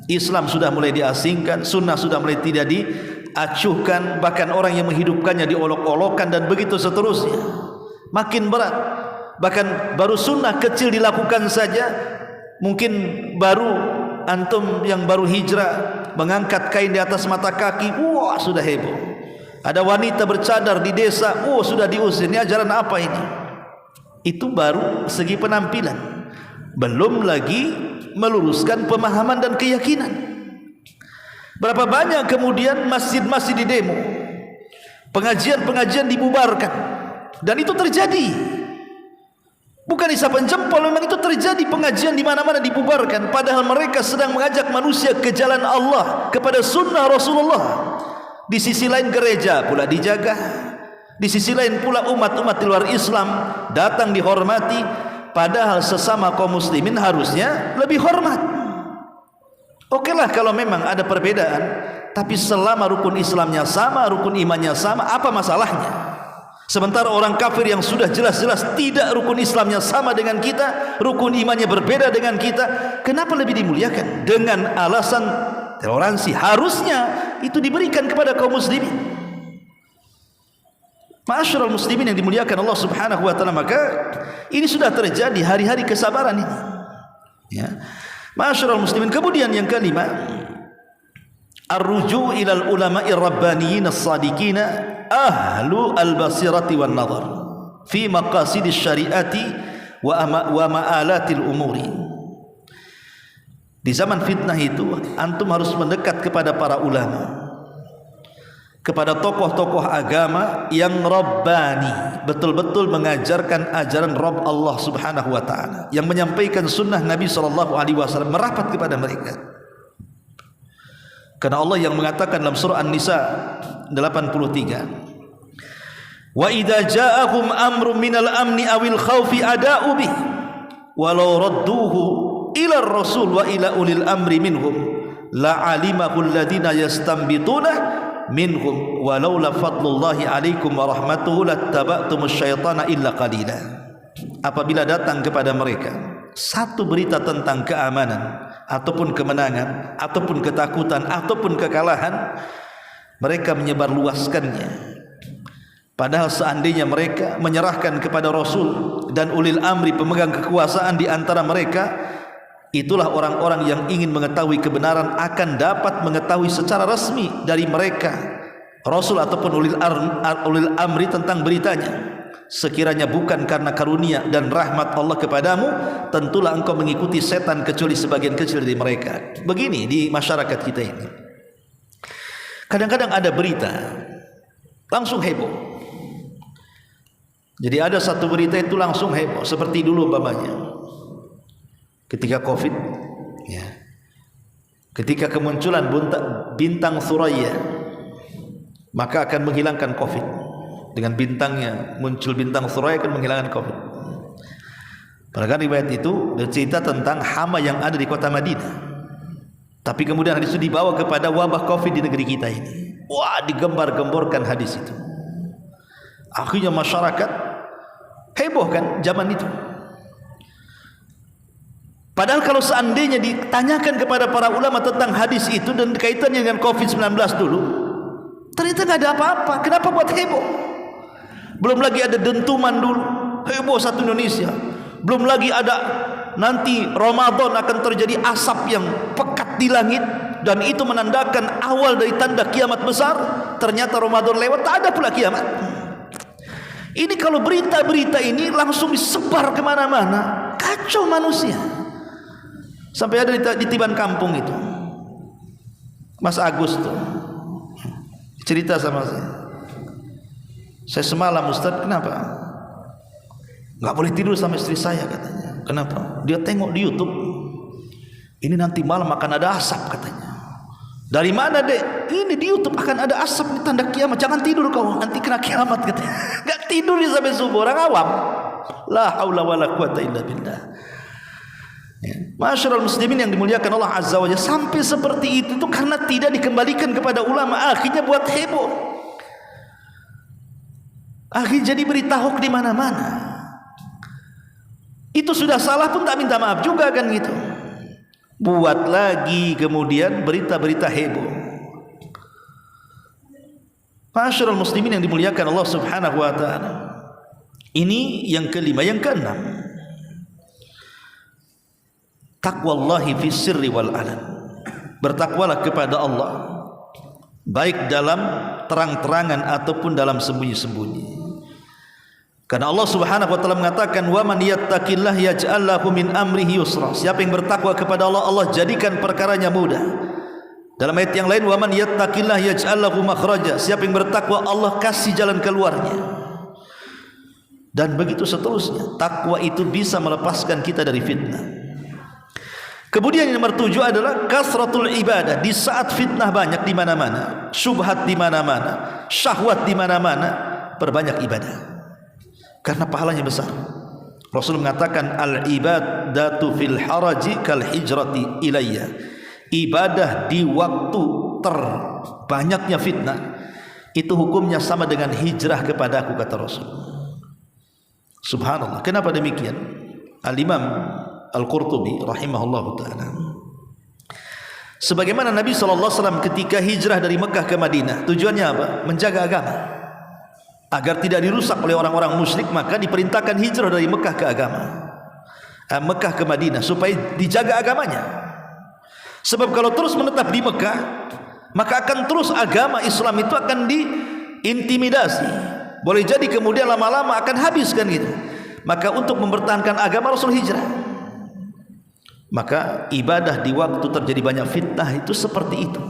Islam sudah mulai diasingkan, sunnah sudah mulai tidak diacuhkan, bahkan orang yang menghidupkannya diolok-olokkan, dan begitu seterusnya. Makin berat. Bahkan baru sunnah kecil dilakukan saja, mungkin baru antum yang baru hijrah mengangkat kain di atas mata kaki, wah sudah heboh. Ada wanita bercadar di desa, oh sudah diusir. Ini ajaran apa ini? Itu baru segi penampilan, belum lagi meluruskan pemahaman dan keyakinan. Berapa banyak kemudian masjid-masjid di demo, pengajian-pengajian dibubarkan, dan itu terjadi. Bukan isapan jempol, memang itu terjadi. Pengajian di mana-mana dibubarkan, padahal mereka sedang mengajak manusia ke jalan Allah, kepada sunnah Rasulullah. Di sisi lain gereja pula dijaga, di sisi lain pula umat-umat di luar Islam datang dihormati. Padahal sesama kaum muslimin harusnya lebih hormat. Okelah kalau memang ada perbedaan, tapi selama rukun Islamnya sama, rukun imannya sama, apa masalahnya? Sementara orang kafir yang sudah jelas-jelas tidak rukun Islamnya sama dengan kita, rukun imannya berbeda dengan kita, kenapa lebih dimuliakan? Dengan alasan toleransi, harusnya itu diberikan kepada kaum muslimin. Ma'asyiral muslimin yang dimuliakan Allah Subhanahu wa taala, maka ini sudah terjadi hari-hari kesabaran ini. Ya. Ma'asyiral muslimin, kemudian yang kelima, ar-ruju' ilal ulama'ir rabbaniyin as-sadiqin ahlu al-basirati wan nazar fi maqasidis syariati wa ma'alatil umuri. Di zaman fitnah itu antum harus mendekat kepada para ulama, kepada tokoh-tokoh agama yang rabbani, betul-betul mengajarkan ajaran Rabb Allah Subhanahu wa taala, yang menyampaikan sunnah Nabi SAW, merapat kepada mereka. Karena Allah yang mengatakan dalam surah An-Nisa 83, wa idza ja'ahum amrun minal amni awil khaufi ada'u bih walau radduhu ila ar-rasul wa ila ulil amri minhum la'alimahu alladhina yastanbituna minhum walaula fadlullahi alaikum wa rahmatuhu lattaba'tumus syaitana illa qalila. Apabila datang kepada mereka satu berita tentang keamanan ataupun kemenangan ataupun ketakutan ataupun kekalahan, mereka menyebarluaskannya. Padahal seandainya mereka menyerahkan kepada Rasul dan ulil amri, pemegang kekuasaan di antara mereka, itulah orang-orang yang ingin mengetahui kebenaran akan dapat mengetahui secara resmi dari mereka, Rasul ataupun ulil amri, tentang beritanya. Sekiranya bukan karena karunia dan rahmat Allah kepadamu, tentulah engkau mengikuti setan kecuali sebagian kecil dari mereka. Begini di masyarakat kita ini, kadang-kadang ada berita langsung heboh. Jadi ada satu berita itu langsung heboh, seperti dulu umpamanya ketika Covid, ya, ketika kemunculan bintang Suraya, maka akan menghilangkan COVID. Dengan bintangnya muncul bintang Suraya akan menghilangkan COVID. Padahal riwayat itu bercerita tentang hama yang ada di kota Madinah. Tapi kemudian hadis itu dibawa kepada wabah COVID di negeri kita ini. Wah, digembar-gemborkan hadis itu. Akhirnya masyarakat heboh kan zaman itu. Padahal kalau seandainya ditanyakan kepada para ulama tentang hadis itu dan kaitannya dengan COVID-19 dulu, ternyata nggak ada apa-apa. Kenapa buat heboh? Belum lagi ada dentuman dulu, heboh satu Indonesia. Belum lagi ada nanti Ramadan akan terjadi asap yang pekat di langit, dan itu menandakan awal dari tanda kiamat besar. Ternyata Ramadan lewat, tak ada pula kiamat. Ini kalau berita-berita ini langsung disebar kemana-mana, kacau manusia. Sampai ada di Tiban Kampung itu, Mas Agus tuh cerita sama saya semalam, Ustaz, kenapa nggak boleh tidur sama istri saya, katanya. Kenapa? Dia tengok di YouTube, ini nanti malam akan ada asap, katanya. Dari mana, Dek? Ini di YouTube akan ada asap, ini tanda kiamat. Jangan tidur kau, nanti kena kiamat, katanya. Nggak tidur dia sampai subuh. Orang awam. La haula wala quwata illa billah. Ya. Masyarul muslimin yang dimuliakan Allah Azza wa Jalla, sampai seperti itu karena tidak dikembalikan kepada ulama, akhirnya buat heboh. Akhirnya jadi berita hoax di mana-mana. Itu sudah salah pun tak minta maaf juga kan gitu. Buat lagi kemudian berita-berita heboh. Masyarul muslimin yang dimuliakan Allah Subhanahu wa taala. Ini yang kelima. Yang keenam, taqwallahi fi sirri wal alan. Bertakwalah kepada Allah, baik dalam terang-terangan ataupun dalam sembunyi-sembunyi. Karena Allah Subhanahu wa taala mengatakan, "Wa man yattaqillah yaj'al lahu min amrihi yusra." Siapa yang bertakwa kepada Allah, Allah jadikan perkaranya mudah. Dalam ayat yang lain, "Wa man yattaqillah yaj'al lahu makhraja." Siapa yang bertakwa, Allah kasih jalan keluarnya. Dan begitu seterusnya. Takwa itu bisa melepaskan kita dari fitnah. Kemudian yang nomor 7 adalah kasratul ibadah. Di saat fitnah banyak di mana-mana, syubhat di mana-mana, syahwat di mana-mana, perbanyak ibadah. Karena pahalanya besar. Rasul mengatakan, al-ibadatu fil haraji kal hijrati ilayya. Ibadah di waktu terbanyaknya fitnah, itu hukumnya sama dengan hijrah kepada aku, kata Rasul. Subhanallah. Kenapa demikian? Al-Imam Al-Qurtubi rahimahullahu ta'ala, sebagaimana Nabi SAW ketika hijrah dari Mekah ke Madinah, tujuannya apa? Menjaga agama agar tidak dirusak oleh orang-orang musyrik, maka diperintahkan hijrah dari Mekah ke Mekah ke Madinah supaya dijaga agamanya. Sebab kalau terus menetap di Mekah, maka akan terus agama Islam itu akan diintimidasi. Boleh jadi kemudian lama-lama akan habis kan gitu. Maka untuk mempertahankan agama, Rasul hijrah. Maka ibadah di waktu terjadi banyak fitnah itu seperti itu.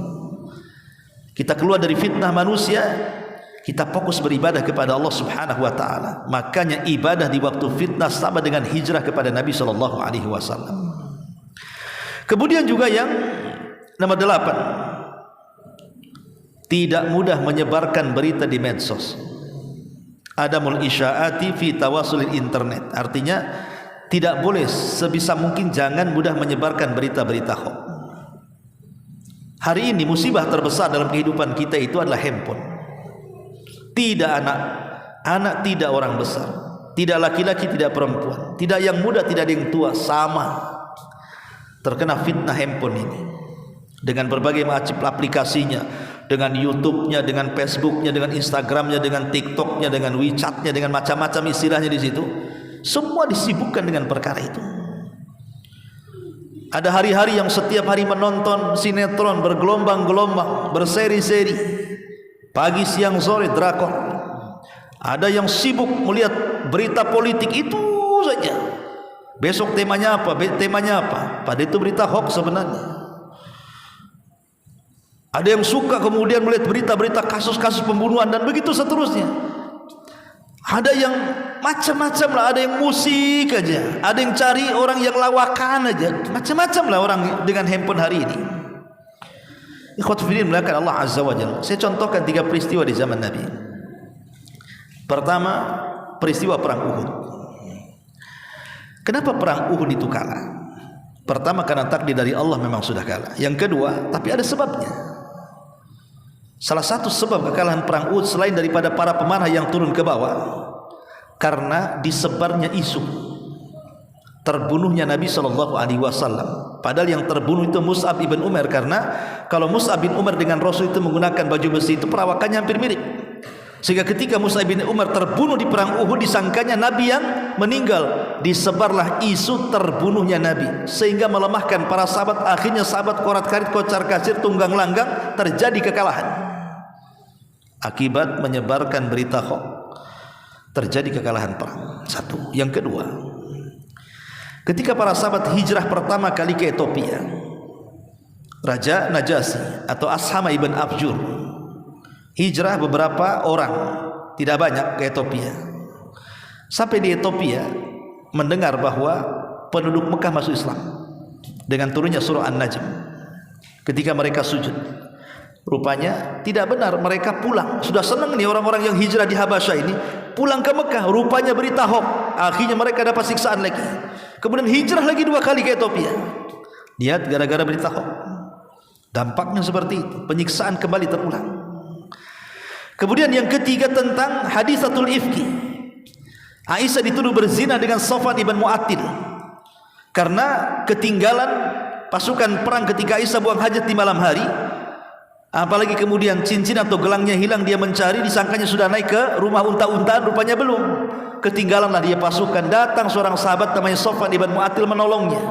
Kita keluar dari fitnah manusia, kita fokus beribadah kepada Allah Subhanahu wa taala. Makanya ibadah di waktu fitnah sama dengan hijrah kepada Nabi sallallahu alaihi wasallam. Kemudian juga yang nomor 8, tidak mudah menyebarkan berita di medsos. Adamul isya'ati fi tawasulil internet. Artinya tidak boleh, sebisa mungkin jangan mudah menyebarkan berita-berita hoax. Hari ini musibah terbesar dalam kehidupan kita itu adalah handphone. Tidak anak tidak orang besar, tidak laki-laki tidak perempuan, tidak yang muda tidak yang tua, sama terkena fitnah handphone ini. Dengan berbagai macam aplikasinya, dengan YouTube-nya, dengan Facebook-nya, dengan Instagram-nya, dengan TikTok-nya, dengan WeChat-nya, dengan macam-macam istilahnya di situ. Semua disibukkan dengan perkara itu. Ada hari-hari yang setiap hari menonton sinetron bergelombang-gelombang, berseri-seri, pagi, siang, sore, drakor. Ada yang sibuk melihat berita politik itu saja. Besok temanya apa? Temanya apa? Pada itu berita hoax sebenarnya. Ada yang suka kemudian melihat berita-berita kasus-kasus pembunuhan dan begitu seterusnya. Ada yang macam-macam lah, ada yang musik aja, ada yang cari orang yang lawakan aja, macam-macam lah orang dengan handphone hari ini. Ikhwatu fillah melakukan Allah Azza wa Jalla. Saya contohkan 3 peristiwa di zaman Nabi. Pertama, peristiwa perang Uhud. Kenapa perang Uhud itu kalah? Pertama, karena takdir dari Allah memang sudah kalah. Yang kedua, tapi ada sebabnya. Salah satu sebab kekalahan perang Uhud selain daripada para pemanah yang turun ke bawah, karena disebarnya isu terbunuhnya Nabi SAW. Padahal yang terbunuh itu Mus'ab ibn Umar, karena kalau Mus'ab bin Umar dengan Rasul itu menggunakan baju besi itu perawakannya hampir mirip. Sehingga ketika Mus'ab bin Umar terbunuh di perang Uhud, disangkanya Nabi yang meninggal. Disebarlah isu terbunuhnya Nabi, sehingga melemahkan para sahabat. Akhirnya sahabat korat-karit, kocar-kacir, tunggang langgang, terjadi kekalahan akibat menyebarkan berita hoax. Terjadi kekalahan perang. Satu. Yang kedua, ketika para sahabat hijrah pertama kali ke Ethiopia, Raja Najasyi atau Ashama ibn Abjur hijrah beberapa orang, tidak banyak, ke Ethiopia. Sampai di Ethiopia mendengar bahwa penduduk Mekah masuk Islam dengan turunnya surah An-Najm. Ketika mereka sujud, rupanya tidak benar, mereka pulang. Sudah senang nih orang-orang yang hijrah di Habasyah ini, pulang ke Mekah, rupanya berita hoax. Akhirnya mereka dapat siksaan lagi. Kemudian hijrah lagi 2 kali ke Ethiopia. Lihat, gara-gara berita hoax. Dampaknya seperti itu, penyiksaan kembali terulang. Kemudian yang ketiga, tentang hadisatul ifki. Aisyah dituduh berzina dengan Safwan ibn Mu'attil karena ketinggalan pasukan perang ketika Aisyah buang hajat di malam hari. Apalagi kemudian cincin atau gelangnya hilang, dia mencari, disangkanya sudah naik ke rumah unta-untaan, rupanya belum. Ketinggalanlah dia pasukan. Datang seorang sahabat namanya Safwan ibn Mu'attil menolongnya.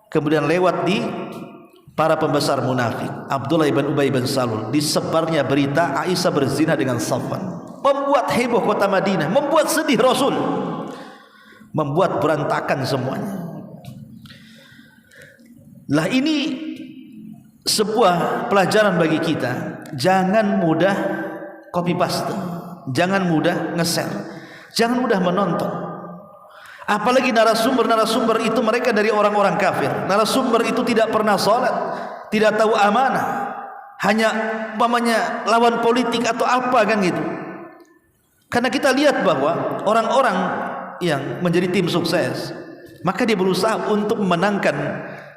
Kemudian lewat di para pembesar munafik, Abdullah ibn Ubay bin Salul, disebarnya berita Aisyah berzina dengan Safwan. Membuat heboh kota Madinah, membuat sedih Rasul, membuat berantakan semuanya. Lah, ini sebuah pelajaran bagi kita. Jangan mudah copy paste, jangan mudah nge-share, jangan mudah menonton. Apalagi narasumber itu mereka dari orang-orang kafir. Narasumber itu tidak pernah sholat, tidak tahu amanah, hanya umpamanya lawan politik atau apa kan gitu. Karena kita lihat bahwa orang-orang yang menjadi tim sukses, maka dia berusaha untuk memenangkan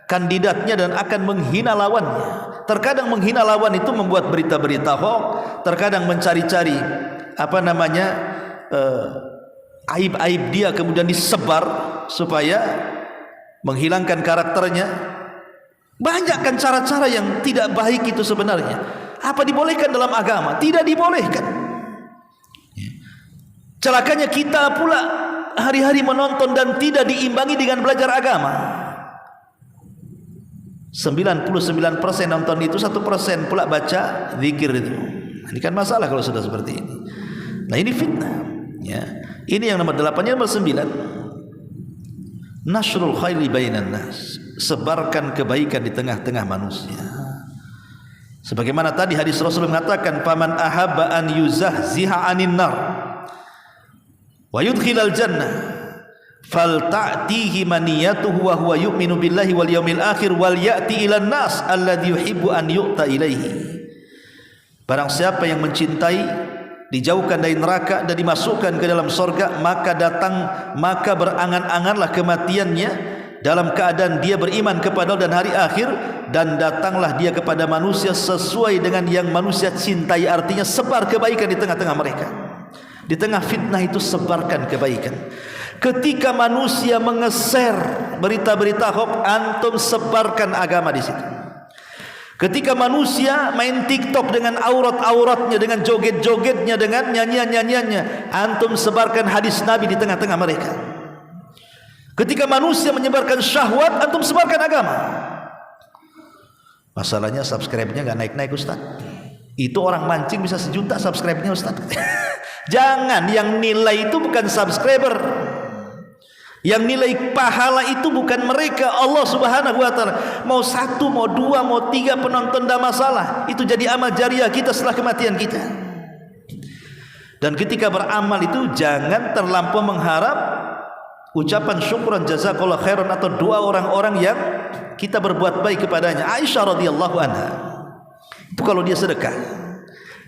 kandidatnya dan akan menghina lawannya. Terkadang menghina lawan itu membuat berita-berita hoax, terkadang mencari-cari aib-aib dia kemudian disebar supaya menghilangkan karakternya. Banyak kan cara-cara yang tidak baik itu sebenarnya. Apa dibolehkan dalam agama? Tidak dibolehkan. Celakanya kita pula hari-hari menonton dan tidak diimbangi dengan belajar agama. 99% nonton itu, 1% pula baca zikir itu. Ini kan masalah kalau sudah seperti ini. Nah, ini fitnah, ya. Ini yang nomor 8. Yang nomor 9, nasrul khairi bainan nas, sebarkan kebaikan di tengah-tengah manusia. Sebagaimana tadi hadis Rasul mengatakan, faman ahabba an yuzahziha 'anil nar wa yudkhilal jannah falta'tihi maniyatuhu wa huwa yu'minu billahi wal yawmil akhir wal ya'ti ilan nas alladhi yuhibbu an yu'ta ilaihi. Barang siapa yang mencintai dijauhkan dari neraka dan dimasukkan ke dalam surga, maka berangan-anganlah kematiannya dalam keadaan dia beriman kepada Allah dan hari akhir, dan datanglah dia kepada manusia sesuai dengan yang manusia cintai. Artinya sebar kebaikan di tengah-tengah mereka. Di tengah fitnah itu sebarkan kebaikan. Ketika manusia mengeser berita-berita hoax, antum sebarkan agama di situ. Ketika manusia main TikTok dengan aurat-auratnya, dengan joget-jogetnya, dengan nyanyian-nyanyiannya, antum sebarkan hadis Nabi di tengah-tengah mereka. Ketika manusia menyebarkan syahwat, antum sebarkan agama. Masalahnya subscribe-nya gak naik-naik, Ustaz. Itu orang mancing bisa 1 juta subscribe-nya, Ustaz. Jangan, yang nilai itu bukan subscriber. Yang nilai pahala itu bukan mereka, Allah Subhanahu wa taala. Mau 1, mau 2, mau 3 penonton dah masalah. Itu jadi amal jariah kita setelah kematian kita. Dan ketika beramal itu jangan terlampau mengharap ucapan syukran jazakallah khairan atau doa orang-orang yang kita berbuat baik kepadanya. Aisyah radhiyallahu anha Itu kalau dia sedekah,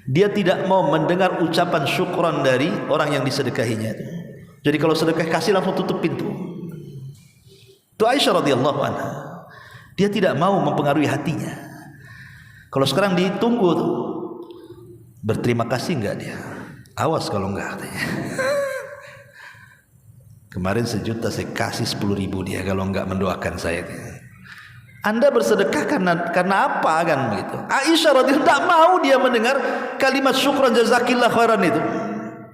dia tidak mau mendengar ucapan syukran dari orang yang disedekahinya. Jadi kalau sedekah kasih langsung tutup pintu. Itu Aisyah radhiyallahu anha. Dia tidak mau mempengaruhi hatinya. Kalau sekarang ditunggu tuh, berterima kasih enggak dia? Awas kalau enggak katanya. Kemarin 1 juta saya kasih 10.000 dia kalau enggak mendoakan saya. Anda bersedekah karena apa kan begitu? Aisyah radhiyallahu tidak mau dia mendengar kalimat syukran jazakillah khairan itu.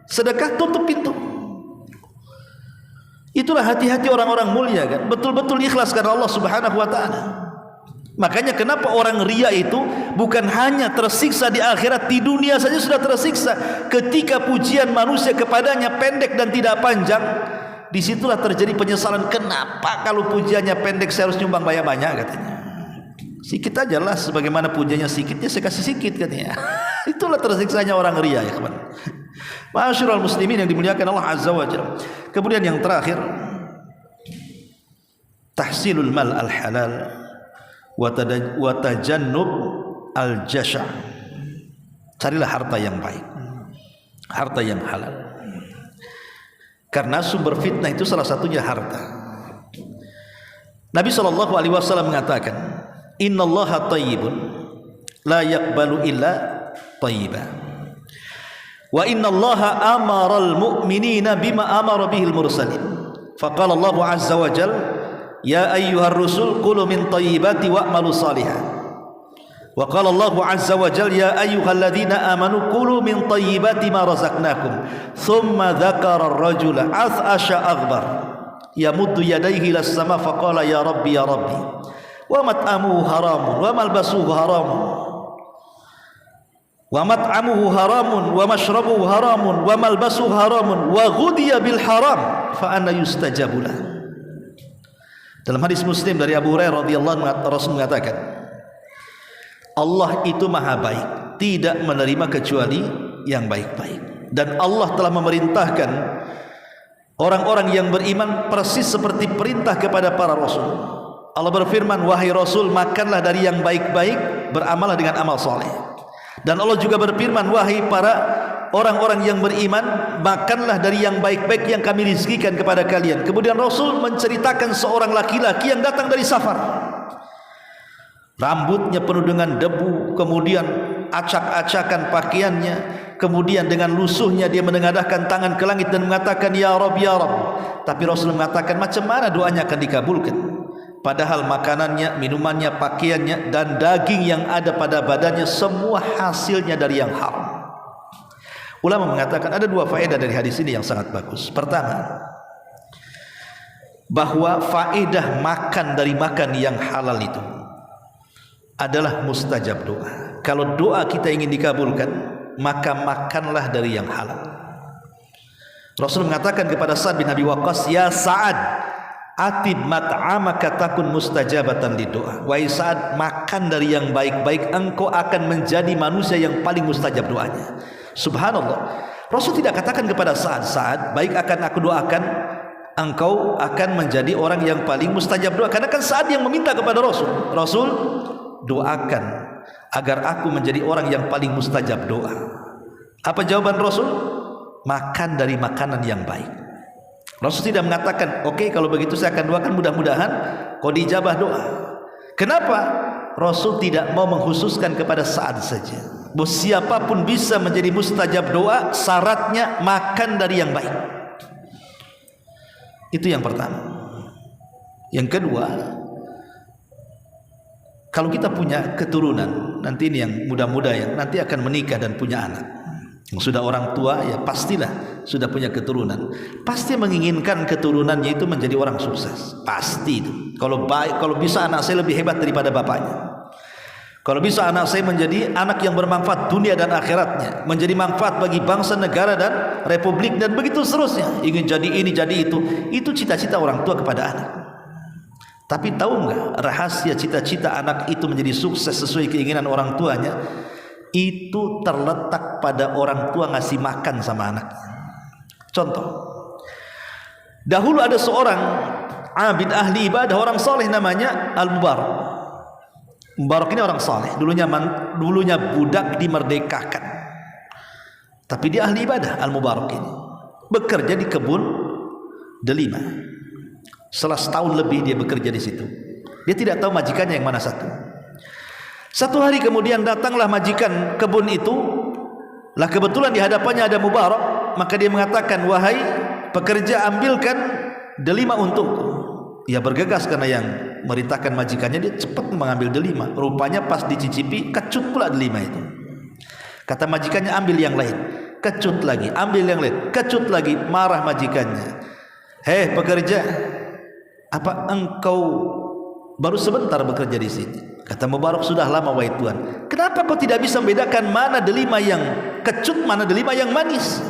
Sedekah tutup pintu. Itulah hati-hati orang-orang mulia kan, betul-betul ikhlas karena Allah Subhanahu wa taala. Makanya kenapa orang ria itu bukan hanya tersiksa di akhirat, di dunia saja sudah tersiksa. Ketika pujian manusia kepadanya pendek dan tidak panjang, disitulah terjadi penyesalan. Kenapa kalau pujiannya pendek saya harus nyumbang banyak-banyak katanya. Sikit aja lah, sebagaimana pujiannya sikitnya saya kasih sikit katanya. Itulah tersiksanya orang ria ya kawan. Ma'asyiral muslimin yang dimuliakan Allah Azza wa Jalla. Kemudian yang terakhir, tahsilul mal al halal wa tajannub al jasha'. Carilah harta yang baik, harta yang halal. Karena sumber fitnah itu salah satunya harta. Nabi SAW mengatakan, innallaha thayyibun la yaqbalu illa thayyiban. Wa innallaha amaral mu'minina bima amara bihil mursalin. Faqala Allah azza wa jal, ya ayyuhar rusul kulu min thayyibati wa'malu salihan. Wa qala Allah azza wa jal, ya ayyuhalladzina amanu kulu min thayyibati ma razaqnakum. Thumma dzakara ar-rajula ath'asha aghbar yamuddu yadayhi ila as-sama faqala ya rabbi wa mat'amuhu haramun wa malbasuhu haramun wa mat'amuhu haramun wa mashrabuhu haramun wa malbasuhu haramun wa ghudiya bil haram fa anna yustajabu lah. Dalam hadis Muslim dari Abu Hurairah radhiyallahu anhu, Rasul mengatakan, Allah itu maha baik, tidak menerima kecuali yang baik-baik. Dan Allah telah memerintahkan orang-orang yang beriman persis seperti perintah kepada para rasul. Allah berfirman, wahai Rasul, makanlah dari yang baik-baik, beramallah dengan amal soleh. Dan Allah juga berfirman, wahai para orang-orang yang beriman, makanlah dari yang baik-baik yang kami rizkikan kepada kalian. Kemudian Rasul menceritakan seorang laki-laki yang datang dari safar. Rambutnya penuh dengan debu, kemudian acak-acakan pakaiannya, kemudian dengan lusuhnya dia menengadahkan tangan ke langit dan mengatakan, ya Rabb, ya Rabb. Tapi Rasul mengatakan, macam mana doanya akan dikabulkan? Padahal makanannya, minumannya, pakaiannya dan daging yang ada pada badannya semua hasilnya dari yang haram. Ulama mengatakan ada 2 faedah dari hadis ini yang sangat bagus. Pertama, bahwa faedah makan dari makan yang halal itu adalah mustajab doa. Kalau doa kita ingin dikabulkan, maka makanlah dari yang halal. Rasul mengatakan kepada Sa'ad bin Abi Waqqas, ya Sa'ad, atib mat'amaka takun mustajabatan lidoa. Wahai Sa'ad, makan dari yang baik-baik, engkau akan menjadi manusia yang paling mustajab doanya. Subhanallah. Rasul tidak katakan kepada Sa'ad, Sa'ad, baik akan aku doakan, engkau akan menjadi orang yang paling mustajab doa. Karena kan Sa'ad yang meminta kepada Rasul, Rasul, doakan agar aku menjadi orang yang paling mustajab doa. Apa jawaban Rasul? Makan dari makanan yang baik. Rasul tidak mengatakan, oke, kalau begitu saya akan doakan, mudah-mudahan kau dijabah doa. Kenapa? Rasul tidak mau mengkhususkan kepada Sa'ad saja. Bahwa siapapun bisa menjadi mustajab doa, syaratnya makan dari yang baik. Itu yang pertama. Yang kedua, kalau kita punya keturunan, nanti ini yang muda-muda yang nanti akan menikah dan punya anak, yang sudah orang tua, ya pastilah sudah punya keturunan, pasti menginginkan keturunannya itu menjadi orang sukses. Pasti itu. Kalau baik, kalau bisa anak saya lebih hebat daripada bapaknya. Kalau bisa anak saya menjadi anak yang bermanfaat dunia dan akhiratnya, menjadi manfaat bagi bangsa, negara dan republik dan begitu seterusnya. Ingin jadi ini, jadi itu. Itu cita-cita orang tua kepada anak. Tapi tahu enggak rahasia cita-cita anak itu menjadi sukses sesuai keinginan orang tuanya? Itu terletak pada orang tua ngasih makan sama anaknya. Contoh, dahulu ada seorang abid ahli ibadah, orang soleh namanya Al-Mubarak. Mubarak ini orang saleh, dulunya budak dimerdekakan. Tapi dia ahli ibadah. Al-Mubarak ini bekerja di kebun delima. Setelah setahun lebih dia bekerja di situ. Dia tidak tahu majikannya yang mana satu. Satu hari kemudian datanglah majikan kebun itu. Lah kebetulan di hadapannya ada Mubarak. Maka dia mengatakan, wahai pekerja, ambilkan delima untukku. Ia bergegas karena yang merintahkan majikannya, dia cepat mengambil delima. Rupanya pas dicicipi, kecut pula delima itu. Kata majikannya, ambil yang lain. Kecut lagi, ambil yang lain. Kecut lagi, marah majikannya. Hei pekerja, apa engkau baru sebentar bekerja di sini? Kata Mubarak, sudah lama wahai Tuan. Kenapa kau tidak bisa membedakan mana delima yang kecut, mana delima yang manis?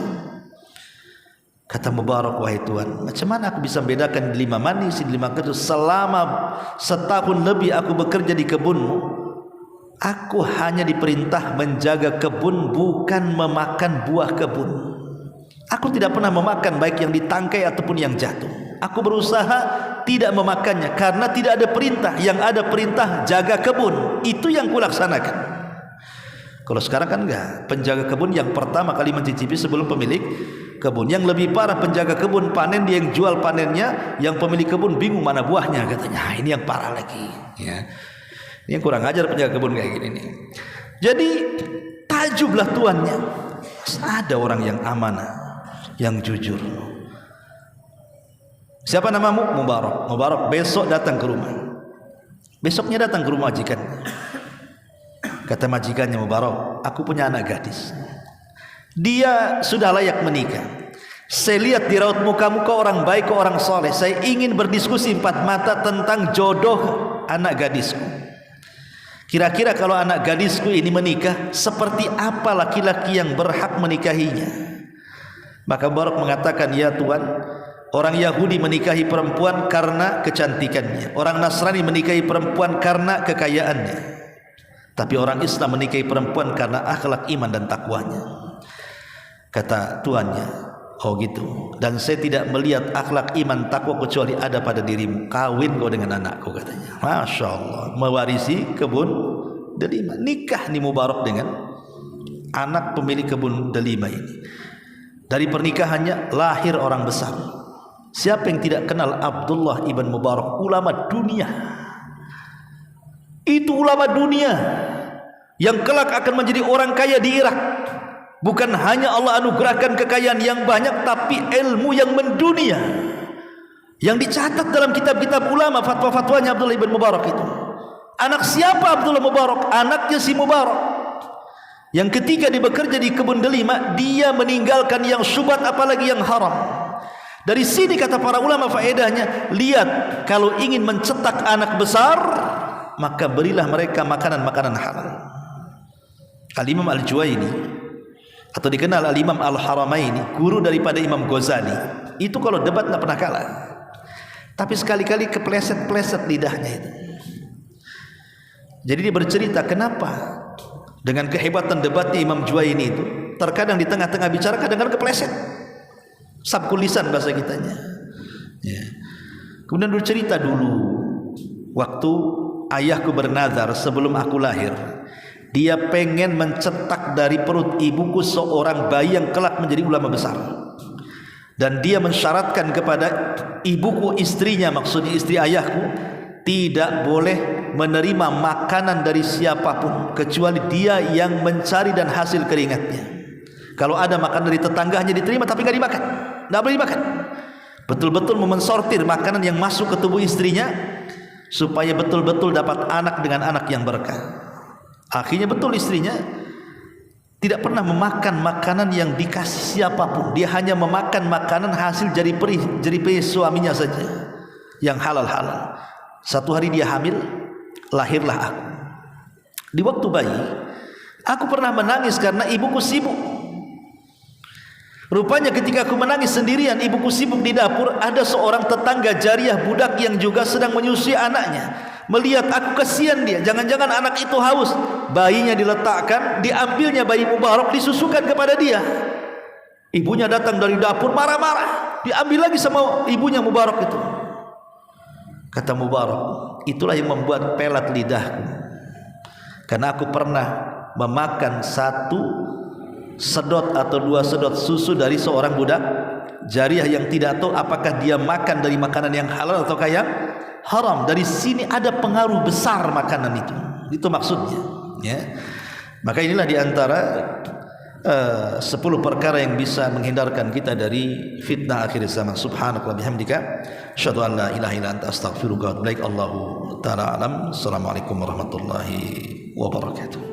Kata Mubarak, wahai Tuan, macam mana aku bisa membedakan delima manis, delima kecut? Selama setahun lebih aku bekerja di kebunmu, aku hanya diperintah menjaga kebun, bukan memakan buah kebun. Aku tidak pernah memakan baik yang ditangkai ataupun yang jatuh. Aku berusaha tidak memakannya karena tidak ada perintah. Yang ada perintah jaga kebun. Itu yang kulaksanakan. Kalau sekarang kan enggak. Penjaga kebun yang pertama kali mencicipi sebelum pemilik kebun. Yang lebih parah, penjaga kebun panen, dia yang jual panennya, yang pemilik kebun bingung mana buahnya katanya. Ini yang parah lagi, ya. Ini yang kurang ajar penjaga kebun kayak gini nih. Jadi tajublah tuannya. Ada orang yang amanah, yang jujur. Siapa namamu? Mubarak. Mubarak besok datang ke rumah. Besoknya datang ke rumah majikannya. Kata majikannya, Mubarak, aku punya anak gadis. Dia sudah layak menikah. Saya lihat di raut mukamu, kau orang baik, kau orang soleh. Saya ingin berdiskusi empat mata tentang jodoh anak gadisku. Kira-kira kalau anak gadisku ini menikah, seperti apa laki-laki yang berhak menikahinya? Maka Mubarak mengatakan, ya Tuan, orang Yahudi menikahi perempuan karena kecantikannya, orang Nasrani menikahi perempuan karena kekayaannya, tapi orang Islam menikahi perempuan karena akhlak, iman dan takwanya. Kata tuannya, oh gitu, dan saya tidak melihat akhlak, iman, takwa kecuali ada pada dirimu. Kawin kau dengan anakku, katanya. Masya Allah, mewarisi kebun delima. Nikah nih Mubarak dengan anak pemilik kebun delima ini. Dari pernikahannya lahir orang besar. Siapa yang tidak kenal Abdullah ibn Mubarak? Ulama dunia. Itu ulama dunia yang kelak akan menjadi orang kaya di Irak. Bukan hanya Allah anugerahkan kekayaan yang banyak, tapi ilmu yang mendunia, yang dicatat dalam kitab-kitab ulama, fatwa-fatwanya Abdullah ibn Mubarak itu. Anak siapa Abdullah Mubarak? Anaknya si Mubarak, yang ketika dia bekerja di kebun delima, dia meninggalkan yang syubhat apalagi yang haram. Dari sini kata para ulama faedahnya, lihat, kalau ingin mencetak anak besar, maka berilah mereka makanan-makanan halal. Al-Imam Al-Juwaini, atau dikenal Al-Imam Al-Haramaini, guru daripada Imam Ghazali, itu kalau debat tidak pernah kalah, tapi sekali-kali kepleset-pleset lidahnya itu. Jadi dia bercerita kenapa dengan kehebatan debatnya Imam Juwaini itu, terkadang di tengah-tengah bicara kadang-kadang kepleset, sabkul lisan bahasa kitanya, ya. Kemudian bercerita dulu waktu ayahku bernazar sebelum aku lahir, dia pengen mencetak dari perut ibuku seorang bayi yang kelak menjadi ulama besar. Dan dia mensyaratkan kepada ibuku, istrinya, maksudnya istri ayahku, tidak boleh menerima makanan dari siapapun kecuali dia yang mencari dan hasil keringatnya. Kalau ada makan dari tetangganya diterima, tapi nggak dimakan, nggak boleh dimakan. Betul-betul memensortir makanan yang masuk ke tubuh istrinya supaya betul-betul dapat anak dengan anak yang berkah. Akhirnya betul istrinya tidak pernah memakan makanan yang dikasih siapapun. Dia hanya memakan makanan hasil jeripaya suaminya saja, yang halal-halal. Satu hari dia hamil, lahirlah aku. Di waktu bayi, aku pernah menangis karena ibuku sibuk. Rupanya ketika aku menangis sendirian, ibuku sibuk di dapur, ada seorang tetangga jariah budak yang juga sedang menyusui anaknya. Melihat aku, kasihan dia, jangan-jangan anak itu haus. Bayinya diletakkan, diambilnya bayi Mubarak, disusukan kepada dia. Ibunya datang dari dapur marah-marah, diambil lagi sama ibunya Mubarak itu. Kata Mubarak, itulah yang membuat pelat lidahku. karena aku pernah memakan 1 sedot atau 2 sedot susu dari seorang budak jariyah yang tidak tahu apakah dia makan dari makanan yang halal atau yang haram. Dari sini ada pengaruh besar makanan itu maksudnya, ya. Maka inilah diantara 10 perkara yang bisa menghindarkan kita dari fitnah akhir zaman. Subhanallah bihamdika asyhadu an la ilaha illa anta astaghfiruka wa atubu ilaik. Allahu taala alam. Assalamualaikum warahmatullahi wabarakatuh.